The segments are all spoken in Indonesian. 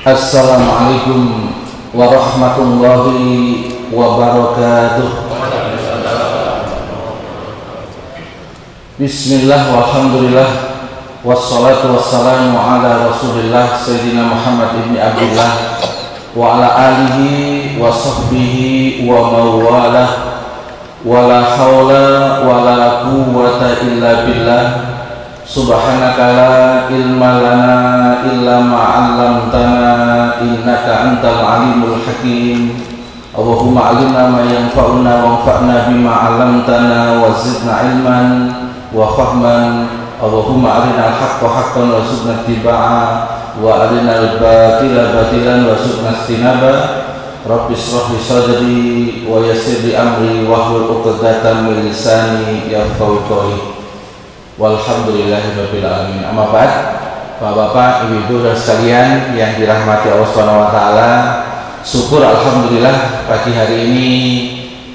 Assalamualaikum warahmatullahi wabarakatuh. Bismillah walhamdulillah wassalatu wassalamu ala rasulillah Sayyidina Muhammad ibn Abdullah wa ala alihi wa sahbihi wa mawalah wa la hawla wa la quwwata illa billah. Subhanaka la ilma lana illa ma 'allamtana innaka antal alimul hakim. Allahumma 'allimna ma yanfa'una wanfa'na bima 'allamtana wa zidna ilman wa fahman. Allahumma arina al-haqqa haqqan warzuqna ittiba'a wa arina al-batila batilan warzuqna ijtinaba. Rabbi shrah li sadri wa yassir li amri wahlul 'uqdatam min lisani yafqahu qawli. Walhamdulillahirabbil alamin. Amma ba'd. Bapak-bapak, ibu-ibu dan sekalian yang dirahmati Allah Subhanahu wa taala, syukur alhamdulillah pagi hari ini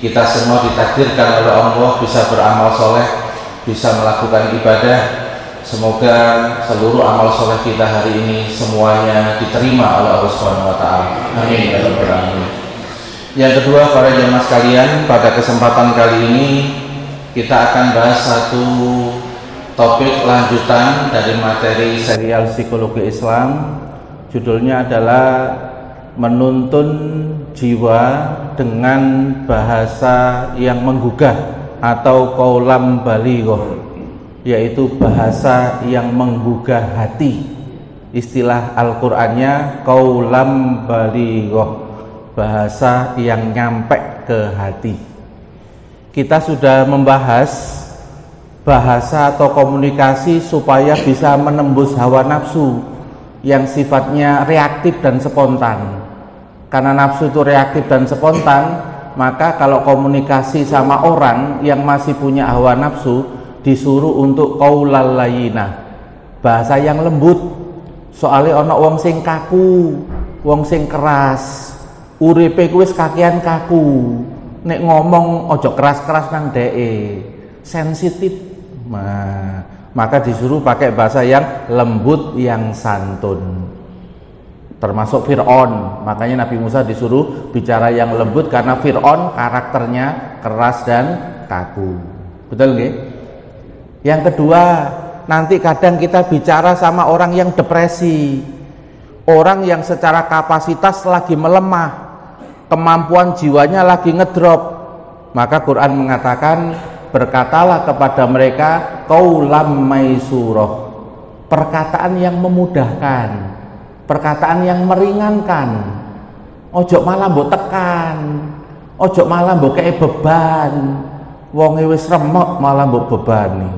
kita semua ditakdirkan oleh Allah bisa beramal soleh, bisa melakukan ibadah. Semoga seluruh amal soleh kita hari ini semuanya diterima oleh Allah Subhanahu wa taala. Amin ya rabbal alamin. Yang kedua, para jemaah sekalian, pada kesempatan kali ini kita akan bahas satu topik lanjutan dari materi serial psikologi Islam. Judulnya adalah menuntun jiwa dengan bahasa yang menggugah atau qaulam balighah, yaitu bahasa yang menggugah hati. Istilah Al-Qur'annya qaulam balighah, bahasa yang nyampe ke hati. Kita sudah membahas bahasa atau komunikasi supaya bisa menembus hawa nafsu yang sifatnya reaktif dan spontan. Karena nafsu itu reaktif dan spontan, maka kalau komunikasi sama orang yang masih punya hawa nafsu disuruh untuk qaulal layyinah, bahasa yang lembut. Soalnya ana wong sing kaku, wong sing keras, uripe kuwi wis kakean kaku. Nek ngomong ojo keras-keras nang dheke, sensitif. Maka disuruh pakai bahasa yang lembut, yang santun. Termasuk Fir'aun, makanya Nabi Musa disuruh bicara yang lembut karena Fir'aun karakternya keras dan kaku. Betul nggih? Yang kedua, nanti kadang kita bicara sama orang yang depresi, orang yang secara kapasitas lagi melemah, kemampuan jiwanya lagi ngedrop. Maka Quran mengatakan, berkatalah kepada mereka qaulam maisurah, perkataan yang memudahkan, perkataan yang meringankan. Ojo malah mbok tekan, ojo malah mbok kei beban. Wonge wis remuk malah mbok bebani.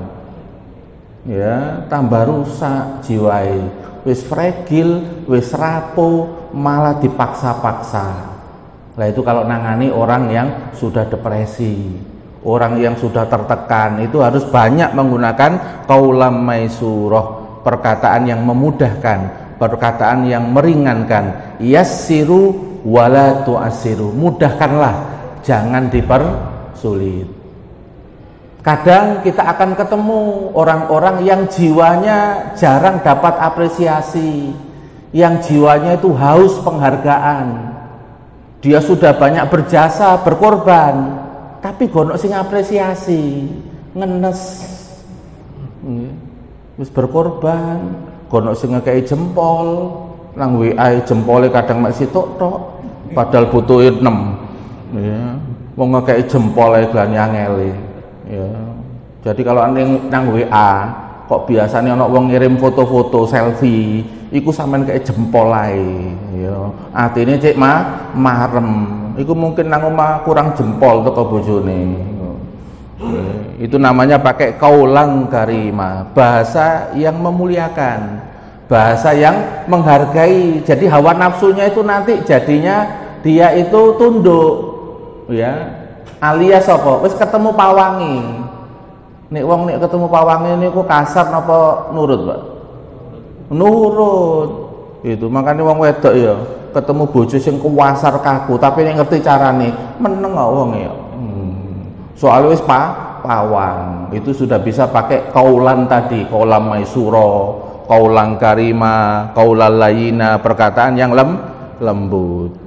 Ya, tambah rusak jiwae. Wis fragil, wis rapuh, malah dipaksa-paksa. Lah itu kalau nangani orang yang sudah depresi, orang yang sudah tertekan, itu harus banyak menggunakan qaulam maisurah, perkataan yang memudahkan, perkataan yang meringankan. Yassiru wala tu'assiru, mudahkanlah, jangan dipersulit. Kadang kita akan ketemu orang-orang yang jiwanya jarang dapat apresiasi, yang jiwanya itu haus penghargaan. Dia sudah banyak berjasa, berkorban, tapi gonok sing apresiasi, ngenes, wis berkorban, gonok sing ngekei jempol, nang WA jempolnya kadang mek sitok-tok, padahal butuh 6, ya, wong ngekei jempolnya glane angele, ya. Jadi kalau nang WA, kok biasanya ana wong ngirim foto-foto selfie, iku sampean kei jempol ae, ya. Atine cek marem. Itu mungkin nang omah kurang jempol teko bojone. Itu namanya pakai qaulan karima, bahasa yang memuliakan, bahasa yang menghargai. Jadi hawa nafsunya itu nanti jadinya dia itu tunduk, ya. Alias apa? Wis ketemu pawangi. Nek wong nek ketemu pawangi niku kasar napa nurut, Pak? Nurut. Itu makanya wong wedok ya ketemu bojo sing kuwasar kaku tapi nek ngerti carane meneng wong ya. Soalnya wis pawang itu sudah bisa pakai kaulan tadi, qaulam maisura, qaulan karima, qaulal layyina, perkataan yang lembut.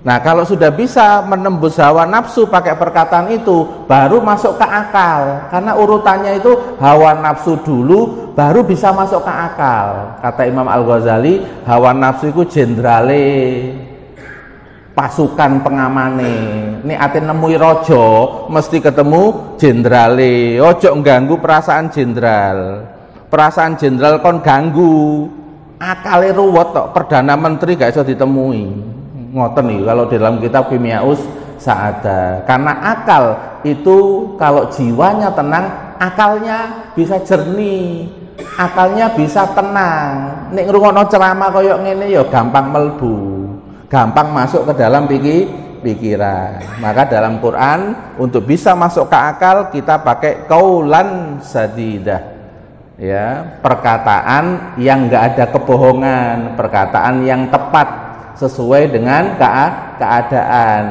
Nah, kalau sudah bisa menembus hawa nafsu pakai perkataan itu, baru masuk ke akal. Karena urutannya itu hawa nafsu dulu, baru bisa masuk ke akal. Kata Imam Al-Ghazali, hawa nafsu itu jenderale, pasukan pengamane. Ini ati nemui rojo, mesti ketemu jenderale. Ojo ganggu perasaan jenderal. Perasaan jenderal kon ganggu, akale ruwet tok, perdana menteri gak iso ditemui. Ngoten nih kalau dalam kitab Kimiaus Sa'adah. Karena akal itu kalau jiwanya tenang, akalnya bisa jernih, akalnya bisa tenang. Nek ngrungokno ceramah koyo ngene ya gampang melbu, gampang masuk ke dalam pikiran. Maka dalam Quran untuk bisa masuk ke akal kita pakai qaulan sadidah. Ya, perkataan yang enggak ada kebohongan, perkataan yang tepat sesuai dengan keadaan,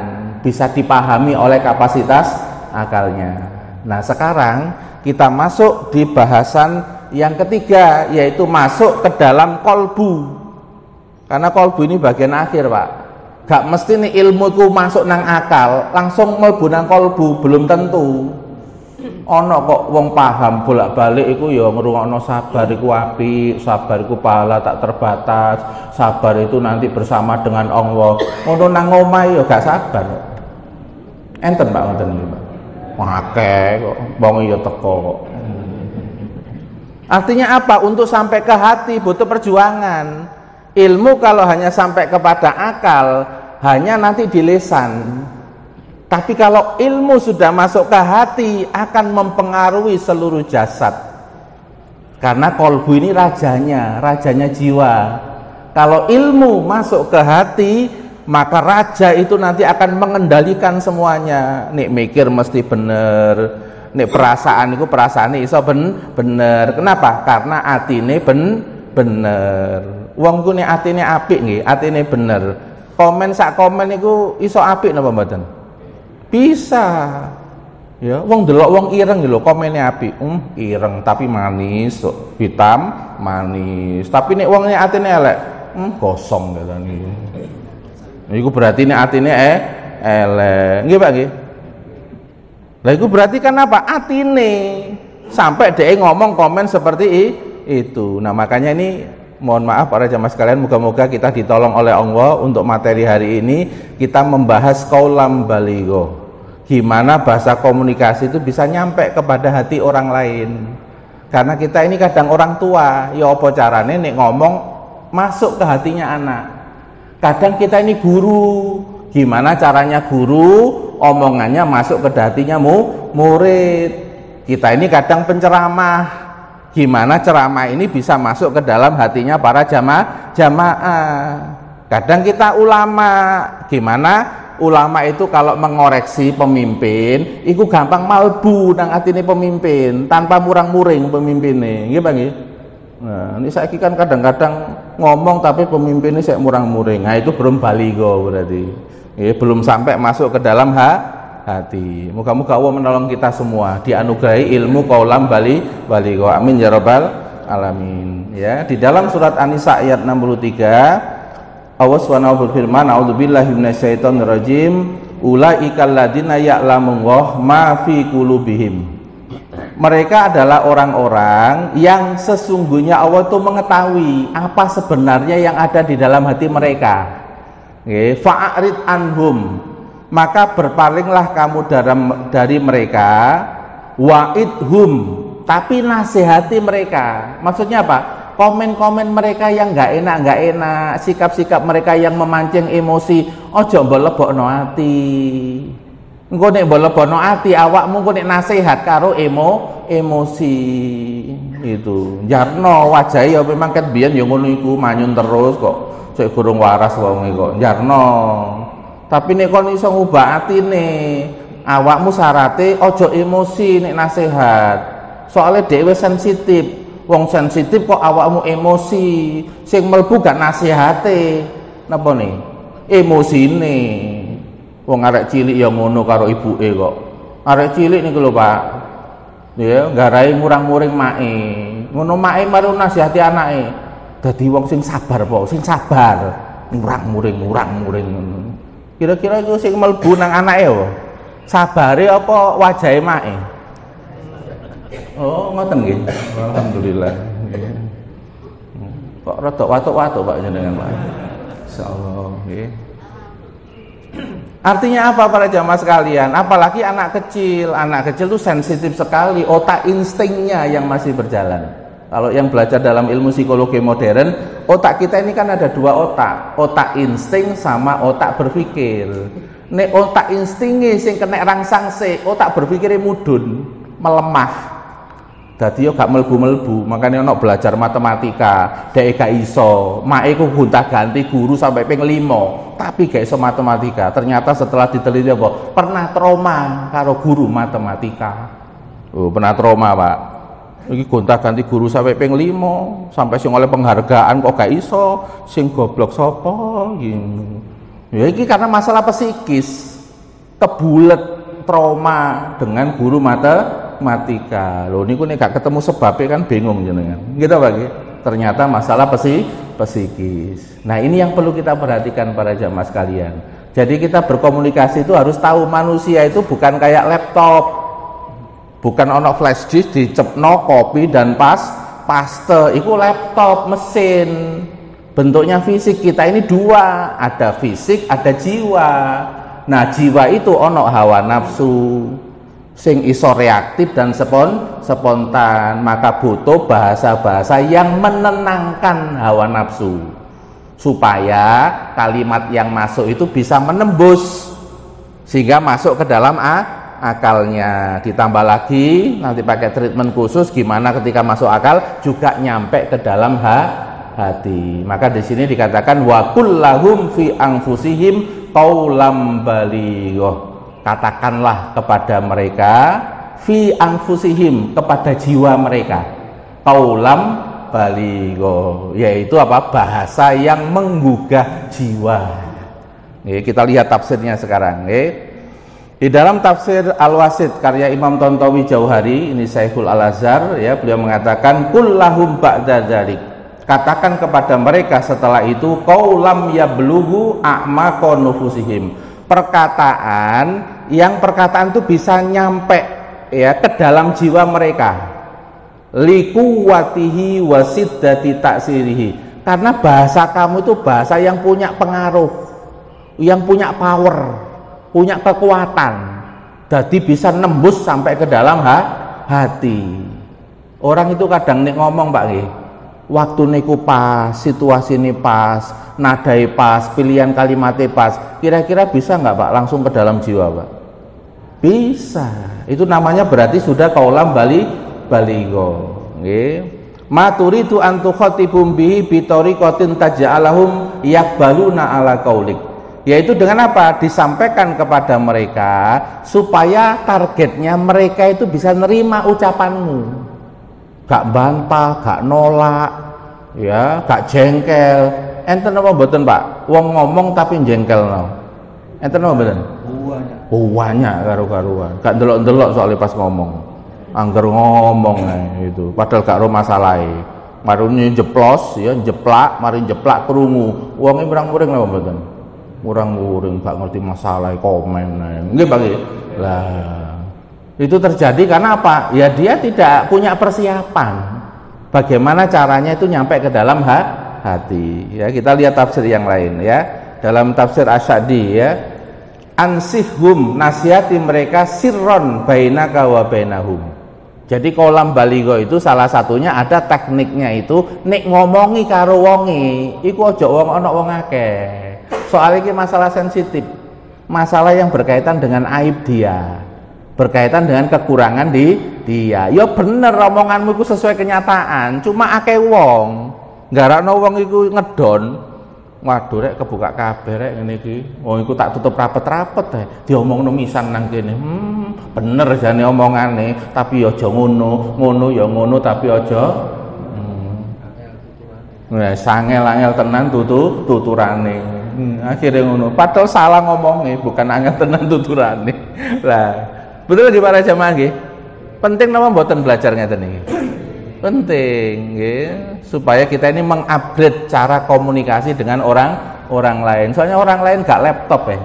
bisa dipahami oleh kapasitas akalnya. Nah, sekarang kita masuk di bahasan yang ketiga, yaitu masuk ke dalam kolbu. Karena kolbu ini bagian akhir, Pak. Gak mesti nih ilmu ku masuk nang akal langsung mlebu nang kolbu, belum tentu. Ono kok wong paham bolak-balik iku ya ngrungokno sabar iku apik, sabar iku pahala tak terbatas, sabar itu nanti bersama dengan Allah. Ngono nang omah ya gak sabar. Enten Pak ngoten iki, Pak. Akeh kok wong ya teko kok. Artinya apa? Untuk sampai ke hati butuh perjuangan. Ilmu kalau hanya sampai kepada akal, hanya nanti di lisan. Tapi kalau ilmu sudah masuk ke hati, akan mempengaruhi seluruh jasad. Karena kolbu ini rajanya jiwa. Kalau ilmu masuk ke hati, maka raja itu nanti akan mengendalikan semuanya. Nek mikir mesti bener, nek perasaan itu perasaan iso bener. Kenapa? Karena atine bener. Wong ku nek atine apik nggih, atine bener. Komen sak komen iku iso apik napa mboten? Bisa. Ya, wong delok wong ireng lho komene apik. Ireng tapi manis, hitam manis. Tapi nek wong nek atine elek, gosong gitu niku. Iku berarti nek atine elek. Nggih Pak nggih. Lah iku berarti kan apa? Atine sampai dhek ngomong komen seperti itu. Nah, makanya ini mohon maaf para jamaah sekalian, moga-moga kita ditolong oleh Allah untuk materi hari ini kita membahas qaulam baligho. Gimana bahasa komunikasi itu bisa nyampe kepada hati orang lain. Karena kita ini kadang orang tua, ya apa carane nek ngomong masuk ke hatinya anak. Kadang kita ini guru, gimana caranya guru omongannya masuk ke hatinya murid. Kita ini kadang penceramah, gimana ceramah ini bisa masuk ke dalam hatinya para jamaah. Kadang kita ulama, gimana ulama itu kalau mengoreksi pemimpin, itu gampang malbu nang atine pemimpin, tanpa murang-muring pemimpinnya, nggih Pak nggih. Nah, ini saiki kan kadang-kadang ngomong tapi pemimpinnya sik murang-muring. Nah, itu belum baligho berarti. Belum sampai masuk ke dalam hati. Moga-moga Allah menolong kita semua, dianugerahi ilmu qaulam baligho. Amin ya rabbal alamin. Ya, di dalam surat An-Nisa ayat 63 Allah Subhanahu berfirman, a'udzubillahi minasyaitonirrajim, ulaikal ladzina ya'lamu ma fi qulubihim. Mereka adalah orang-orang yang sesungguhnya Allah itu mengetahui apa sebenarnya yang ada di dalam hati mereka. Fa'arid anhum, maka berpalinglah kamu dari mereka, wa'idhum, tapi nasihati mereka. Maksudnya apa? Komen-komen mereka yang nggak enak, sikap-sikap mereka yang memancing emosi, ojo mbolebokno ati. Engko nek mbolebokno ati awakmu engko nek nasihat karo emosi itu. Jarno wajahe ya memang ket biyen ya ngono iku, manyun terus kok. Sik gurung waras wong kok. Jarno. Tapi nek kon iso ngubah atine, awakmu syarate ojo emosi nek nasihat. Soale dhewe sensitif. Wong sensitif kok awakmu emosi, sing mlebu gak nasihate. Napa nih? Emosine. Wong arek cilik ya ngono karo ibuke kok. Arek cilik niku lho, Pak. Ya, nggarai murang-muring mae. Ngono mae mari nasihati anake. Dadi wong sing sabar po, sing sabar. Murang-muring ngono. Kira-kira iku sing mlebu nang anake yo. Sabare apa wajahe mae? Oh, ngoten nggih. Alhamdulillah. Kok rada watuk-watuk Pak jenengan Pak. Insyaallah nggih. Artinya apa para jamaah sekalian? Apalagi anak kecil itu sensitif sekali, otak instingnya yang masih berjalan. Kalau yang belajar dalam ilmu psikologi modern, otak kita ini kan ada dua otak insting sama otak berpikir. Nek otak instingnya sing kena rangsang otak berpikirnya mudun, melemah. Dadi yo gak melbu-melbu, makanya ono belajar matematika, dhek gak iso, mae ku gonta-ganti guru sampai ping 5, tapi gak iso matematika. Ternyata setelah diteliti apa? Pernah trauma karo guru matematika. Oh, pernah trauma, Pak. Iki gonta-ganti guru sampai ping 5, sampai sing oleh penghargaan kok gak iso, sing goblok sapa gitu. Ya iki karena masalah psikis, kebulet trauma dengan guru matematika. Loh niku nek gak ketemu sebabnya kan bingung jenengan. Gitu Pak. Ternyata masalah psikis. Nah, ini yang perlu kita perhatikan para jamaah sekalian. Jadi kita berkomunikasi itu harus tahu manusia itu bukan kayak laptop. Bukan ono flash disk dicepno kopi dan paste. Iku laptop mesin. Bentuknya fisik kita ini dua, ada fisik, ada jiwa. Nah, jiwa itu ono hawa nafsu sing iso reaktif dan spontan, maka butuh bahasa-bahasa yang menenangkan hawa nafsu supaya kalimat yang masuk itu bisa menembus sehingga masuk ke dalam akalnya. Ditambah lagi nanti pakai treatment khusus gimana ketika masuk akal juga nyampe ke dalam hati. Maka di sini dikatakan wa kullahum fi anfusihim qaulam baligh. Katakanlah kepada mereka fi anfusihim, kepada jiwa mereka, qaulam baligh, yaitu apa? Bahasa yang menggugah jiwa. Kita lihat tafsirnya sekarang. Di dalam tafsir Al-Wasit karya Imam Tontowi Jauhari, ini Syekhul Al-Azhar ya, beliau mengatakan kullahum ba'da dzalik. Katakan kepada mereka setelah itu qaulam yablughu a'maqa nufusihim. Perkataan itu bisa nyampe ya ke dalam jiwa mereka. Liquwatihi wasiddati ta'sirihi. Karena bahasa kamu itu bahasa yang punya pengaruh, yang punya power, punya kekuatan. Jadi bisa nembus sampai ke dalam hati. Orang itu kadang nih ngomong Pak nggih. Waktu niku pas, situasi ini pas, nadai pas, pilihan kalimatnya pas, kira-kira bisa nggak Pak langsung ke dalam jiwa Pak? Bisa. Itu namanya berarti sudah qaulam baligho. Nggih. Maturidu an tukhatibum bihi bi tariqatin taj'alahum yaqbaluna ala qaulik. Yaitu dengan apa? Disampaikan kepada mereka supaya targetnya mereka itu bisa nerima ucapanmu. Gak bantah, gak nolak, ya, gak jengkel. Enten apa mboten Pak? Wong ngomong tapi jengkel no. Enten apa mboten? Banyak karo-karuan. Gak ndelok-ndelok soalnya pas ngomong. Angger ngomong itu. Padahal gak ro masalahe. Marune jeplos ya, jeplak, mari jeplak krungu. Wonge murang-muring apa mboten? Murang-muring gak ngerti masalah komen. Nggih Pak nggih. Lah itu terjadi karena apa? Ya dia tidak punya persiapan. Bagaimana caranya itu nyampe ke dalam hati. Ya, kita lihat tafsir yang lain ya. Dalam tafsir Asy'adi ya, ansihhum, nasihati mereka sirron bainaka wa bainahum. Jadi qaulam baligho itu salah satunya ada tekniknya itu nek ngomongi karo wonge, iku aja wong ana wong akeh. Soal iki masalah sensitif. Masalah yang berkaitan dengan aib dia. Berkaitan dengan kekurangan dia. Ya bener omonganmu itu sesuai kenyataan, cuma akeh wong nggarakno wong iku ngedon. Waduh rek kebuka kabeh rek ngene iki. Wong iku tak tutup rapet-rapet diomongno misan nang kene. Bener jane omongane, tapi aja ngono. Ngono ya ngono tapi aja Nah, sangel-angel tenan tuturane. Akhirnya ngono. Padahal salah ngomongnya, bukan angel tenan tuturane. Lah betul di para jamaah nggih. Penting napa mboten belajar ngeten iki? Penting nggih, supaya kita ini mengupgrade cara komunikasi dengan orang lain. Soalnya orang lain gak laptop ya.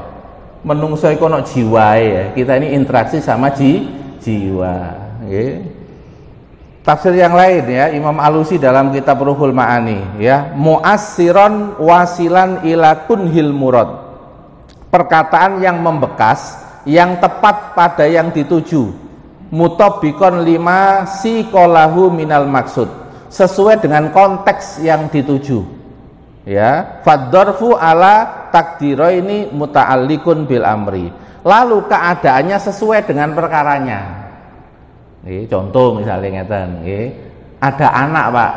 Menungso iku ono jiwae ya. Kita ini interaksi sama jiwa, nggih. Tafsir yang lain ya, Imam Alusi dalam kitab Ruhul Ma'ani ya, mu'assiron wasilan ila kunhil murad. Perkataan yang membekas, yang tepat pada yang dituju. Mutabikon lima sikolahu minal maksud, sesuai dengan konteks yang dituju. Ya, fadzarfu ala takdiro ini muta'alliqun bil amri. Lalu keadaannya sesuai dengan perkaranya. Contoh misalnya ngeten, ada anak Pak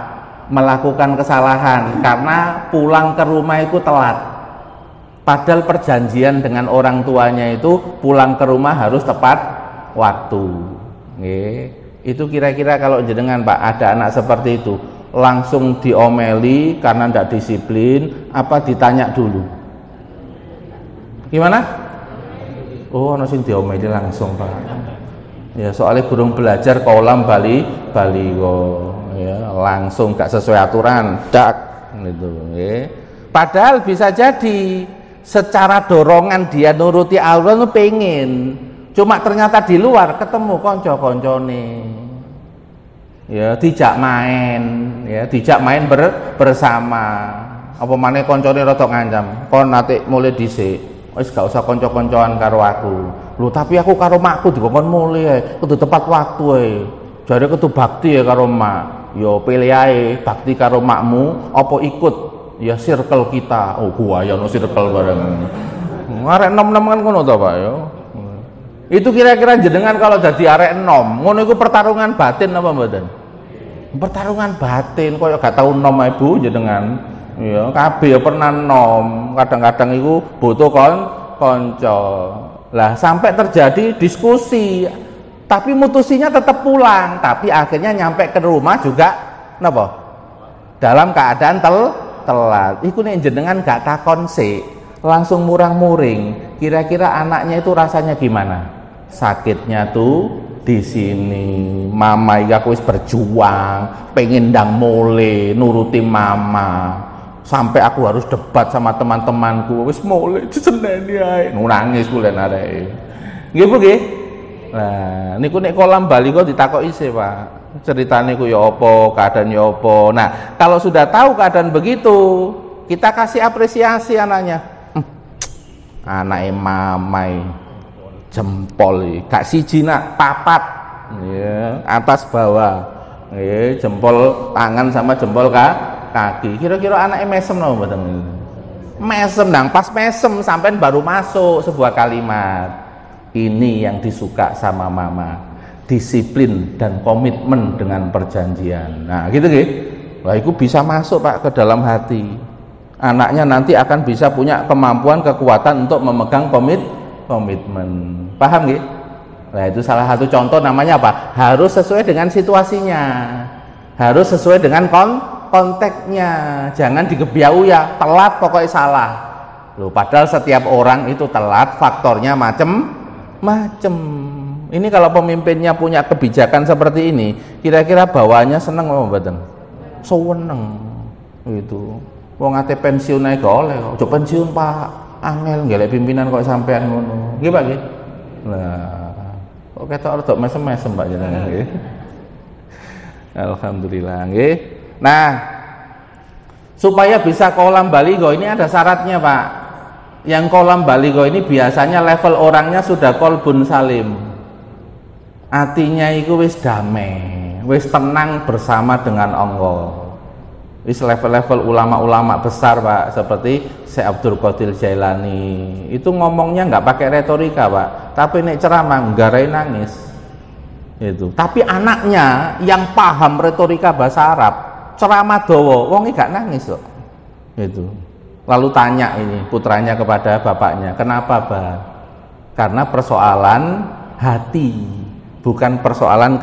melakukan kesalahan karena pulang ke rumah itu telat. Padahal perjanjian dengan orang tuanya itu pulang ke rumah harus tepat waktu. Itu kira-kira kalau jenengan Pak ada anak seperti itu, langsung diomeli karena tidak disiplin, apa ditanya dulu? Gimana? Oh, ono sing diomeli langsung Pak. Ya soalnya burung belajar kolam baligo ya, langsung gak sesuai aturan dak gitu ya. Padahal bisa jadi secara dorongan dia nuruti aturan itu pengen, cuma ternyata di luar ketemu konco-koncone ya, dijak main bersama, apa maneh koncone rada ngancam, kon nate mulai dhisik wis gak usah konco-koncoan karo aku. Loh tapi aku karo makku dikon mulai kudu tepat waktu jare kudu bakti ya karo mak. Yo pilih ae bakti karo makmu apa ikut ya circle kita. Oh gua ya no circle bareng. Arek enom-enom kan ngono to Pak yo. Itu kira-kira jenengan kalau dadi arek enom, ngono iku pertarungan batin apa mboten? Pertarungan batin koyo gak tau enom ae Bu jenengan. Ya kabeh ya pernah enom, kadang-kadang iku butuh konco. Lah sampai terjadi diskusi, tapi mutusinya tetap pulang, tapi akhirnya nyampe ke rumah juga napa? Dalam keadaan telat. Iku nek jenengan gak takon sik, langsung murang-muring. Kira-kira anaknya itu rasanya gimana? Sakitnya tuh di sini. Mama iki wis berjuang, pengen ndang mole nuruti mama. Sampai aku harus debat sama teman-temanku, wis mulai diseneni ae, nangis kulen areke. Nggih Bu nggih. Nah, niku nek kolam Bali kok ditakoki sih Pak. Ceritane ku ya apa, keadaan ya apa. Nah, kalau sudah tahu keadaan begitu, kita kasih apresiasi anaknya. Anake mamai jempol iki, gak siji nak, papat. Ya, atas bawah. Nggih, jempol tangan sama jempol kaki. Kira-kira anaknya mesem no mboten? Mesem nang pas mesem sampean baru masuk sebuah kalimat. Ini yang disuka sama mama. Disiplin dan komitmen dengan perjanjian. Nah, gitu nggih. Lah itu bisa masuk Pak ke dalam hati. Anaknya nanti akan bisa punya kemampuan, kekuatan untuk memegang komitmen. Paham nggih? Nah, itu salah satu contoh namanya apa? Harus sesuai dengan situasinya. Harus sesuai dengan konteksnya, jangan digebiau ya telat pokoknya salah. Loh, padahal setiap orang itu telat faktornya macem-macem. Ini kalau pemimpinnya punya kebijakan seperti ini, kira-kira bawaannya seneng apa mboten? Seneng. Itu. Wong ate pensiun ae gak oleh kok. Ojo pensiun Pak, angel ngelek pimpinan kok sampean ngono. Nggih Pak nggih. Lah, kok ketok rada mesem-mesem Pak jenengan nggih. Alhamdulillah nggih. Nah, supaya bisa kolam baligo ini ada syaratnya Pak. Yang kolam baligo ini biasanya level orangnya sudah kolbun salim. Hatinya itu wis damai, wis tenang bersama dengan Allah. Wis level-level ulama-ulama besar Pak, seperti Syekh Abdul Qadir Jailani. Itu ngomongnya nggak pakai retorika Pak, tapi nek ceramah nggarai nangis. Itu. Tapi anaknya yang paham retorika bahasa Arab, ceramah dawa, wong gak nangis kok. Itu. Lalu tanya ini putranya kepada bapaknya, kenapa Bah? Karena persoalan hati, bukan persoalan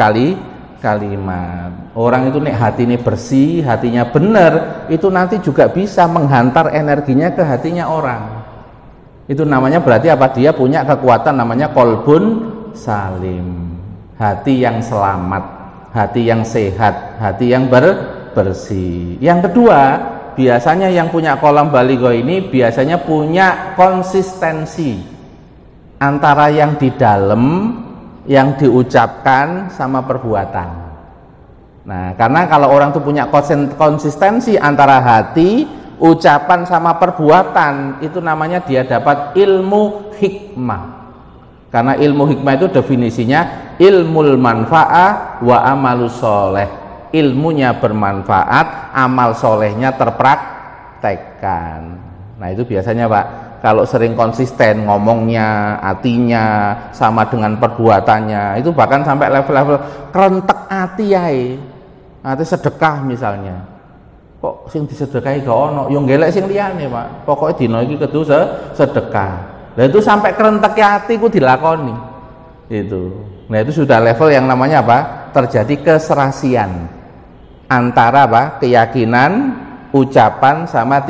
kalimat. Orang itu nek hati ini bersih, hatinya benar, itu nanti juga bisa menghantar energinya ke hatinya orang. Itu namanya berarti apa? Dia punya kekuatan namanya kolbun salim. Hati yang selamat, hati yang sehat, hati yang bersih. Yang kedua, biasanya yang punya kolam baligho ini biasanya punya konsistensi antara yang di dalam, yang diucapkan sama perbuatan. Nah, karena kalau orang itu punya konsistensi antara hati, ucapan sama perbuatan, itu namanya dia dapat ilmu hikmah. Karena ilmu hikmah itu definisinya ilmul manfa'ah wa amalus soleh. Ilmunya bermanfaat, amal solehnya terpraktekkan. Nah, itu biasanya Pak, kalau sering konsisten ngomongnya, hatinya sama dengan perbuatannya, itu bahkan sampai level-level kerentek hati yae. Hati sedekah misalnya. Kok sing disedekahi gak ono, yo ngelek sing liyane, Pak. Pokoke dina iki kudu sedekah. Lah itu sampai kerentek hati ku dilakoni. Itu. Nah, itu sudah level yang namanya apa? Terjadi keserasian antara apa? Keyakinan, ucapan sama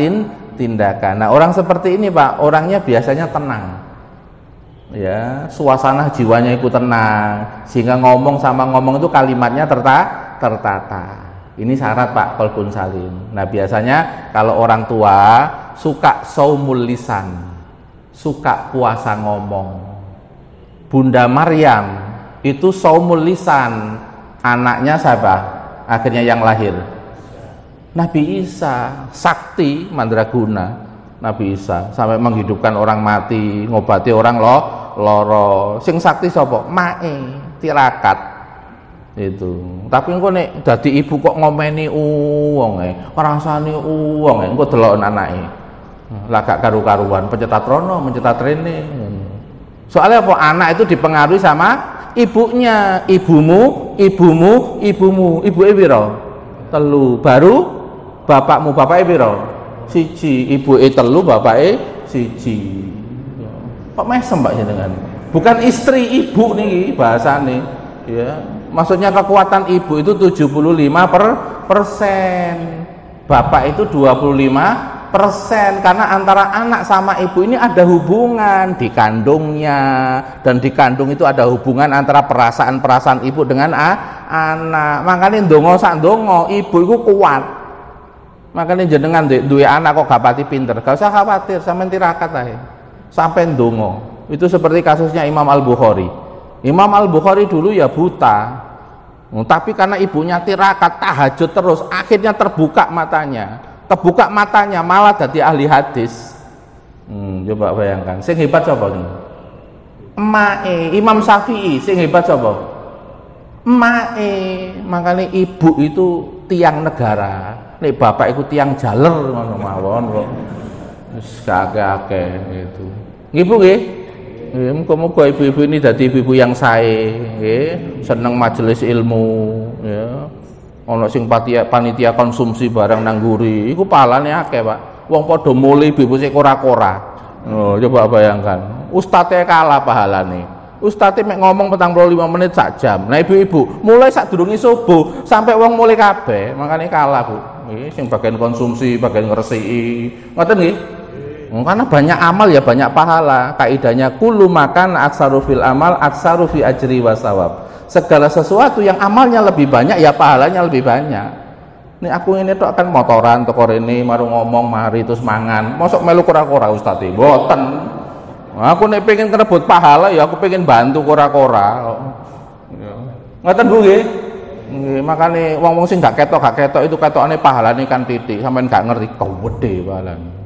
tindakan. Nah, orang seperti ini Pak, orangnya biasanya tenang. Ya, suasana jiwanya itu tenang, sehingga ngomong sama ngomong itu kalimatnya tertata. Ini syarat Pak qalbun salim. Nah, biasanya kalau orang tua suka saumul lisan, suka puasa ngomong. Bunda Maryam itu saumul lisan, anaknya siapa? Akhirnya yang lahir Nabi Isa, sakti mandraguna Nabi Isa, sampai menghidupkan orang mati, ngobati orang loro. Sing sakti sapa? Mae, tirakat. Itu. Tapi engko nek dadi ibu kok ngomeni wonge, ngrasani wonge, engko delok anake. Lah gak karu-karuan, pencetat rono, mencetat rene. Soalnya apa? Anak itu dipengaruhi sama ibunya. Ibumu, ibuke pira? 3. Baru bapakmu, bapake pira? 1. Ibuke 3, bapake 1. Kok mesem Pak jenengan? Bukan istri ibu niki bahasane, ya. Maksudnya kekuatan ibu itu 75%, bapak itu 25%, karena antara anak sama ibu ini ada hubungan dikandungnya, dan dikandung itu ada hubungan antara perasaan ibu dengan anak. Makanya ndonga sak ndonga ibu itu kuat. Makanya jenengan duwe anak kok gak pati pinter, gak usah khawatir, sampean tirakat ae sampai ndonga. Itu seperti kasusnya Imam Al-Bukhari. Imam Al-Bukhari dulu ya buta, tapi karena ibunya tirakat, tahajud terus, akhirnya terbuka matanya, malah jadi ahli hadis. Coba bayangkan, sing hebat siapa nih? Emak Imam Syafi'i, sing hebat siapa? Emak. Makanya ibu itu tiang negara, nek bapak itu tiang jaler ngono mawon kok. Wis kakek itu. Ibu nggih. Muga-muga ibu-ibu ini dadi ibu-ibu yang sae, nggih, seneng majelis ilmu, ya. Ana sing panitia konsumsi barang nang nguri, iku pahalane akeh, Pak. Wong padha mulih ibu-ibu sing kora-kora. Oh, coba bayangkan. Ustadze kalah pahalane. Ustadze mek ngomong 45 menit sak jam. Nah, ibu-ibu mulai sadurunge subuh sampai wong mulai kabeh, makane kalah, Bu. Nggih, sing bagian konsumsi, bagian ngresiki. Ngoten nggih? Karena banyak amal ya banyak pahala. Kaidahnya kullu makan aksaru fil amal aksaru fi ajri wa sawab. Segala sesuatu yang amalnya lebih banyak ya pahalanya lebih banyak. Nih aku ini tuh akan motoran toko rene maru ngomong mari terus mangan. Mosok melu kora-kora Ustaz e? Mboten. Aku nek pengen kerebut pahala ya aku pengen bantu kora-kora. Ngoten Bu nggih. Nggih, makane wong-wong sing gak ketok itu ketokane pahalane kan titik, sampean gak ngerti gede pahalane.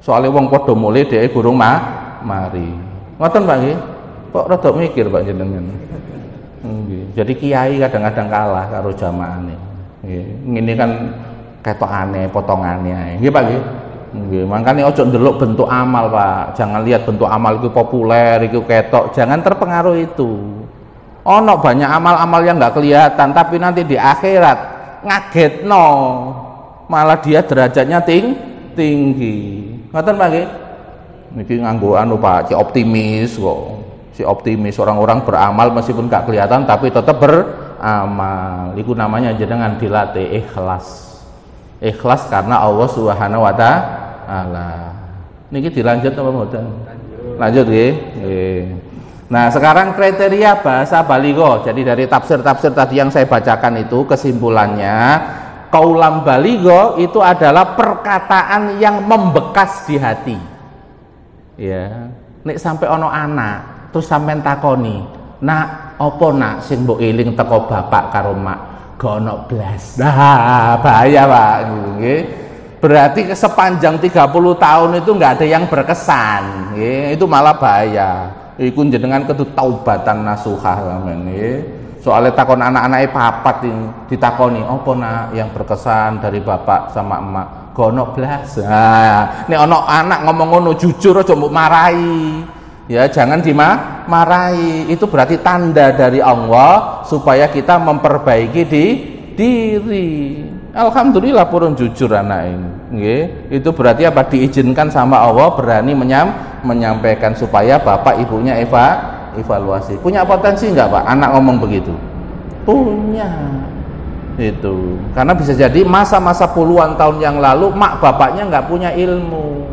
Soalnya wong padha mulih dhek gurung mari. Ngoten Pak nggih. Kok rada mikir Pak jenengan. Nggih. Jadi kiai kadang-kadang kalah karo jamaahane. Nggih. Ngene kan ketokane, potongane ae. Nggih Pak nggih. Nggih, makane ojo ndelok bentuk amal, Pak. Jangan lihat bentuk amal itu populer, itu ketok. Jangan terpengaruh itu. Ono banyak amal-amal yang enggak kelihatan, tapi nanti di akhirat ngagetno. Malah dia derajatnya tinggi. Ngoten Pak nggih. Niki nganggo anu Pak, si optimis kok. Si optimis, orang-orang beramal meskipun gak kelihatan tapi tetap beramal. Itu namanya jenengan dilatih ikhlas. Ikhlas karena Allah Subhanahu wa taala. Niki dilanjut apa mboten? Lanjut nggih. Nggih. Nah, sekarang kriteria bahasa baligho. Jadi dari tafsir-tafsir tadi yang saya bacakan itu kesimpulannya, kaulam baligho itu adalah perkataan yang membekas di hati. Ya, nek sampai ono anak, terus sampean takoni, "Nak, apa nak sing mbok eling teko bapak karo mak?" Gak ono blas. Nah, bahaya, Pak. Nggih. Berarti sepanjang 30 tahun itu enggak ada yang berkesan. Nggih, itu malah bahaya. Iku jenengan kudu taubatan nasuha sampean nggih. Soale takon anak-anake papat ditakoni, "Apa nak yang berkesan dari bapak sama emak?" Gono blas. Nah, nek ana anak ngomong ngono jujur aja mbok marahi. Ya, jangan dimarahi. Itu berarti tanda dari Allah supaya kita memperbaiki diri. Alhamdulillah purun jujur anak ini. Nggih. Itu berarti apa? Diizinkan sama Allah berani menyampaikan supaya bapak ibunya evaluasi. Punya potensi enggak, Pak? Anak ngomong begitu? Punya. Itu. Karena bisa jadi masa-masa puluhan tahun yang lalu mak bapaknya enggak punya ilmu.